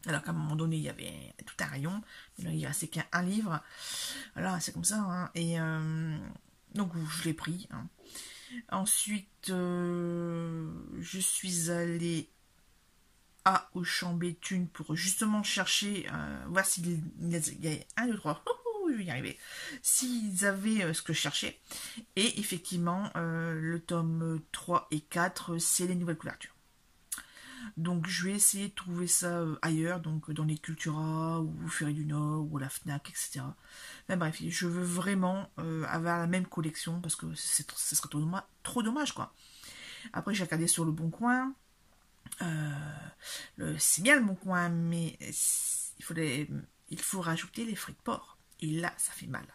A: Alors qu'à un moment donné, il y avait tout un rayon, mais là, il restait qu'un livre. Voilà, c'est comme ça, hein. Et donc, je l'ai pris, hein. Ensuite, je suis allée à Auchan Béthune pour justement chercher, voir s'il y a 1, 2, 3, je vais y arriver, s'ils avaient ce que je cherchais. Et effectivement, le tome 3 et 4, c'est les nouvelles couvertures. Donc je vais essayer de trouver ça ailleurs, donc dans les Cultura ou Ferry du Nord ou la Fnac, etc. Mais bref, je veux vraiment avoir la même collection parce que ce serait trop dommage, quoi. Après j'ai regardé sur le Bon Coin, c'est bien le Bon Coin, mais il faut rajouter les frais de port. Et là, ça fait mal.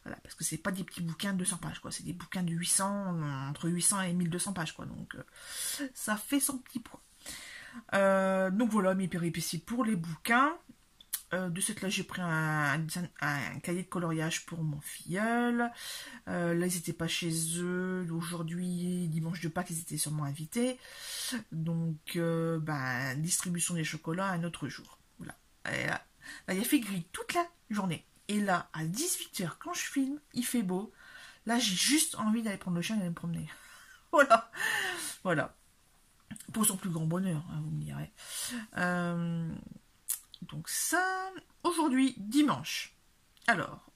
A: Voilà, parce que c'est pas des petits bouquins de 200 pages, quoi. C'est des bouquins de 800, entre 800 et 1200 pages, quoi. Donc ça fait son petit poids. Donc voilà mes péripéties pour les bouquins. De cette là j'ai pris un cahier de coloriage pour mon filleul. Là ils n'étaient pas chez eux. Aujourd'hui, dimanche de Pâques, ils étaient sûrement invités. Donc distribution des chocolats un autre jour. Voilà. Et là, il a fait gris toute la journée. Et là, à 18h, quand je filme, il fait beau. Là, j'ai juste envie d'aller prendre le chien et d'aller me promener. Voilà. Voilà. Pour son plus grand bonheur, hein, vous me direz. Donc ça, aujourd'hui, dimanche. Alors,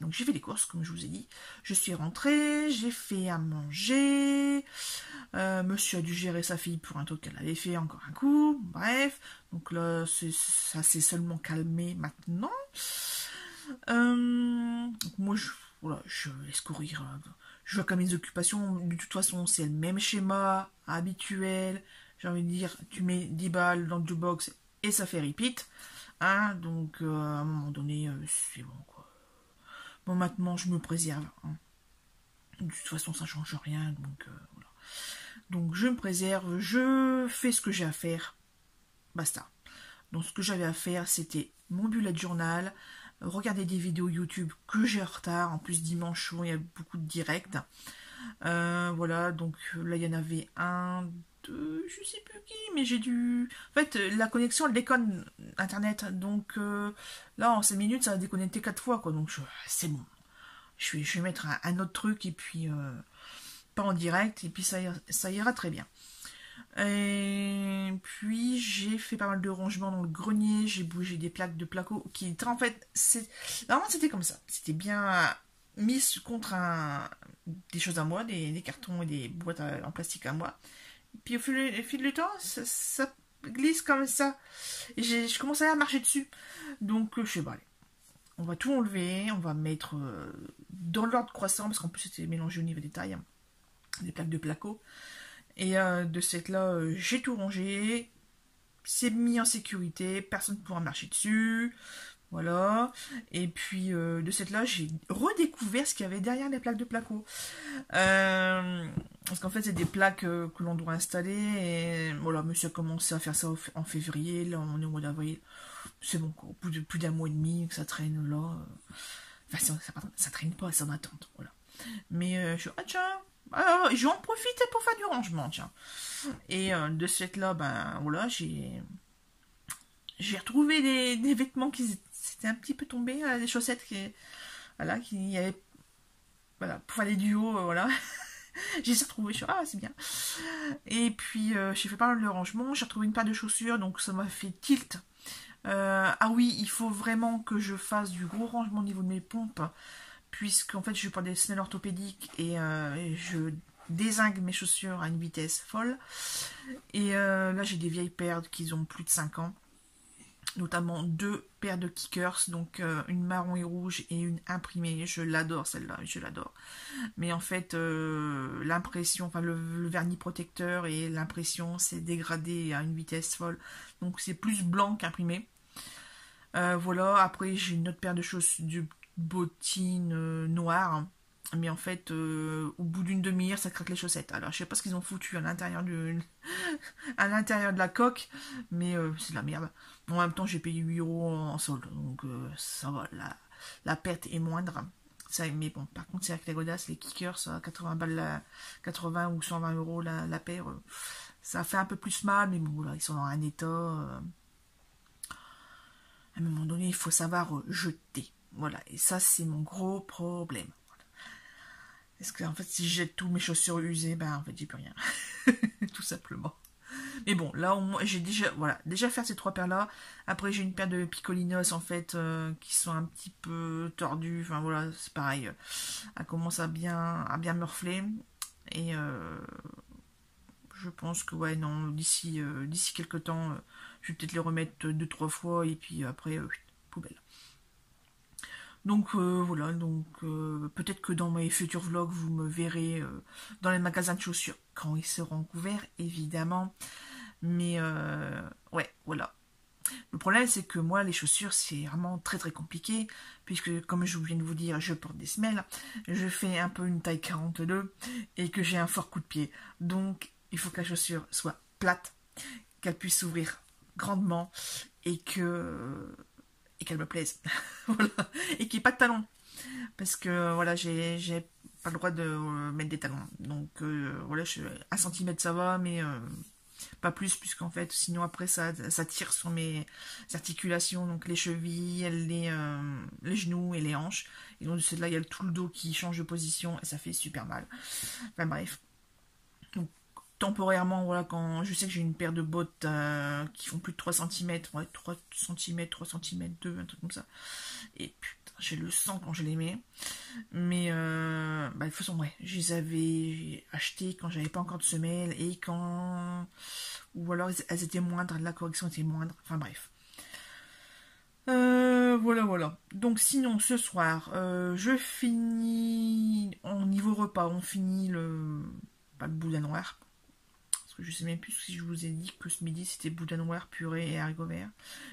A: donc j'ai fait des courses, comme je vous ai dit. Je suis rentrée, j'ai fait à manger. Monsieur a dû gérer sa fille pour un truc qu'elle avait fait encore un coup. Bref, donc là, ça s'est seulement calmé maintenant. Donc moi, je laisse courir. Je vois comme mes occupations, de toute façon, c'est le même schéma habituel. J'ai envie de dire, tu mets 10 balles dans le jukebox et ça fait repeat. Hein, donc, à un moment donné, c'est bon, quoi. Bon, maintenant, je me préserve. Hein. De toute façon, ça change rien. Donc, voilà. Donc, je me préserve, je fais ce que j'ai à faire. Basta. Donc, ce que j'avais à faire, c'était mon bullet journal, regarder des vidéos YouTube que j'ai en retard. En plus, dimanche, il y a beaucoup de directs. Voilà, donc là, il y en avait un, deux, je sais plus qui, mais j'ai dû... En fait, la connexion, elle déconne, Internet. Donc là, en 5 minutes, ça a déconnecté 4 fois, quoi. Donc, c'est bon. Je vais mettre un autre truc, et puis... pas en direct, et puis ça ira très bien. Et puis j'ai fait pas mal de rangements dans le grenier, j'ai bougé des plaques de placo qui étaient en fait, normalement c'était comme ça, c'était bien mis contre des choses à moi, des cartons et des boîtes en plastique à moi. Et puis au fil du temps, ça glisse comme ça, et je commençais à marcher dessus. Donc je sais pas, allez, on va tout enlever, on va mettre dans l'ordre croissant, parce qu'en plus c'était mélangé au niveau des tailles, hein, des plaques de placo. Et de cette là, j'ai tout rangé, c'est mis en sécurité, personne ne pourra marcher dessus, voilà. Et puis de cette là, j'ai redécouvert ce qu'il y avait derrière les plaques de placo. Parce qu'en fait, c'est des plaques que l'on doit installer. Et voilà, monsieur a commencé à faire ça en février, là on est au mois d'avril. C'est bon, quoi, au bout de plus d'un mois et demi que ça traîne là. Enfin, ça traîne pas, c'est en attente, voilà. Mais je suis, ah tiens, je vais en profiter pour faire du rangement, tiens. Et de cette là, voilà, j'ai retrouvé des vêtements qui s'étaient un petit peu tombés, des chaussettes qui y avait, voilà, pour faire des duos, voilà. J'ai retrouvé, je suis, c'est bien. Et puis j'ai fait pas mal de rangement, j'ai retrouvé une paire de chaussures, donc ça m'a fait tilt. Ah oui, il faut vraiment que je fasse du gros rangement au niveau de mes pompes, puisqu'en fait je prends des semelles orthopédiques et je dézingue mes chaussures à une vitesse folle. Et là, j'ai des vieilles paires qui ont plus de 5 ans. Notamment 2 paires de kickers, donc une marron et rouge et une imprimée. Je l'adore celle-là, je l'adore. Mais en fait, l'impression, enfin le vernis protecteur et l'impression s'est dégradé à une vitesse folle. Donc c'est plus blanc qu'imprimé. Voilà, après j'ai une autre paire de chaussures, de bottines noires. Mais en fait, au bout d'une demi-heure, ça craque les chaussettes. Alors, je sais pas ce qu'ils ont foutu à l'intérieur à l'intérieur de la coque, mais c'est de la merde. En même temps, j'ai payé 8 € en solde, donc ça va, la perte est moindre. Ça, mais bon, par contre, c'est avec la godasse, les kickers, à 80 balles, 80 ou 120 € la paire, ça fait un peu plus mal, mais bon, là, ils sont dans un état. À un moment donné, il faut savoir jeter. Voilà, et ça, c'est mon gros problème. Parce que en fait, si je jette tous mes chaussures usées, ben en fait, j'ai plus rien. Tout simplement. Mais bon, là, au moins, j'ai déjà fait ces 3 paires-là. Après, j'ai une paire de picolinos, en fait, qui sont un petit peu tordues. Enfin, voilà, c'est pareil. Elle commence à bien me refler. Et je pense que, ouais, non, d'ici quelques temps, je vais peut-être les remettre 2-3 fois. Et puis après, poubelle. Donc voilà, donc peut-être que dans mes futurs vlogs, vous me verrez dans les magasins de chaussures, quand ils seront couverts, évidemment. Mais ouais, voilà. Le problème, c'est que moi, les chaussures, c'est vraiment très très compliqué, puisque comme je viens de vous dire, je porte des semelles, je fais un peu une taille 42, et que j'ai un fort coup de pied. Donc, il faut que la chaussure soit plate, qu'elle puisse s'ouvrir grandement, et qu'elle me plaise. Voilà. Et qu'il n'y ait pas de talons. Parce que voilà, j'ai pas le droit de mettre des talons. Donc voilà, 1 cm ça va, mais pas plus, puisqu'en fait, sinon après ça tire sur mes articulations, donc les chevilles, les genoux et les hanches. Et donc de celle-là, il y a tout le dos qui change de position et ça fait super mal. Enfin bref. Donc temporairement, voilà, quand je sais que j'ai une paire de bottes qui font plus de 3 cm, ouais, 3 cm, 3 cm 2, un truc comme ça. Et putain, j'ai le sang quand je les mets. Mais de toute façon, ouais, je les avais achetées quand j'avais pas encore de semelles et quand... Ou alors elles étaient moindres, la correction était moindre, enfin bref. Voilà. Donc sinon, ce soir, je finis... Au niveau repas, on finit pas le boudin noir. Parce que je sais même plus si je vous ai dit que ce midi c'était boudin noir, purée et haricots verts.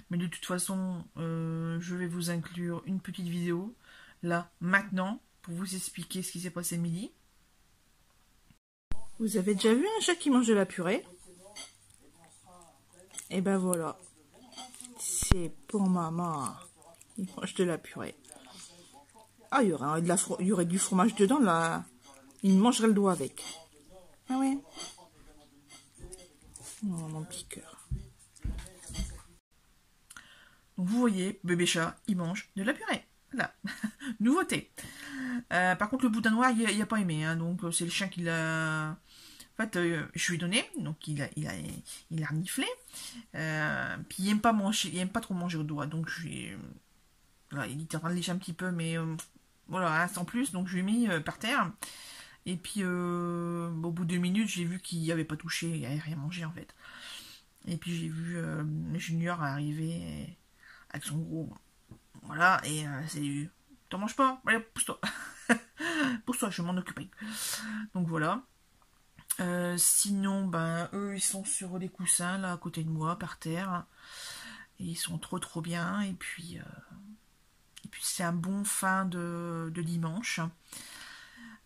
A: Mais de toute façon, je vais vous inclure une petite vidéo, là, maintenant, pour vous expliquer ce qui s'est passé midi. Vous avez déjà vu un chat qui mange de la purée? Et ben voilà. C'est pour maman. Il mange de la purée. Ah, il y aurait du fromage dedans, là. Il mangerait le doigt avec. Ah ouais. Oh, mon petit cœur. Donc vous voyez, bébé chat, il mange de la purée. Voilà. Nouveauté. Par contre, le boudin noir, il a pas aimé. Hein, donc c'est le chien qui l'a... En fait, je lui ai donné, donc il a reniflé. Puis il aime pas trop manger au doigt. Donc voilà, il était en train de lécher un petit peu, mais voilà, sans plus. Donc je lui ai mis par terre. Et puis au bout de 2 minutes, j'ai vu qu'il n'avait pas touché, il n'avait rien mangé en fait. Et puis j'ai vu Junior arriver avec son gros... Voilà, et c'est... T'en manges pas? Allez, pousse-toi. Pousse-toi, je vais m'en occuper. Donc voilà. Sinon, ben, eux, ils sont sur des coussins, là, à côté de moi, par terre. Et ils sont trop bien. Et puis c'est un bon fin de dimanche.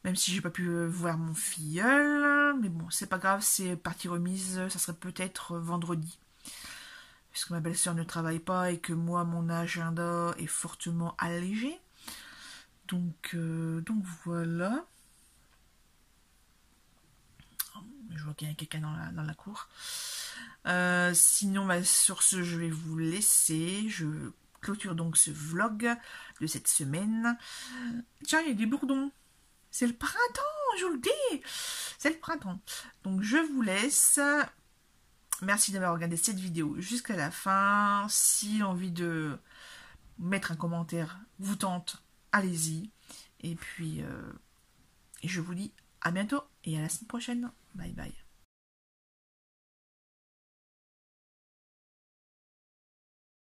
A: Même si j'ai pas pu voir mon filleul. Mais bon, c'est pas grave, c'est partie remise. Ça serait peut-être vendredi. Puisque ma belle-sœur ne travaille pas et que moi, mon agenda est fortement allégé. Donc voilà. Je vois qu'il y a quelqu'un dans la cour. Sinon, bah, sur ce, je vais vous laisser. Je clôture donc ce vlog de cette semaine. Tiens, il y a des bourdons. C'est le printemps, je vous le dis. C'est le printemps. Donc, je vous laisse. Merci d'avoir regardé cette vidéo jusqu'à la fin. Si l'envie de mettre un commentaire vous tente, allez-y. Et puis, je vous dis À bientôt et à la semaine prochaine. Bye bye.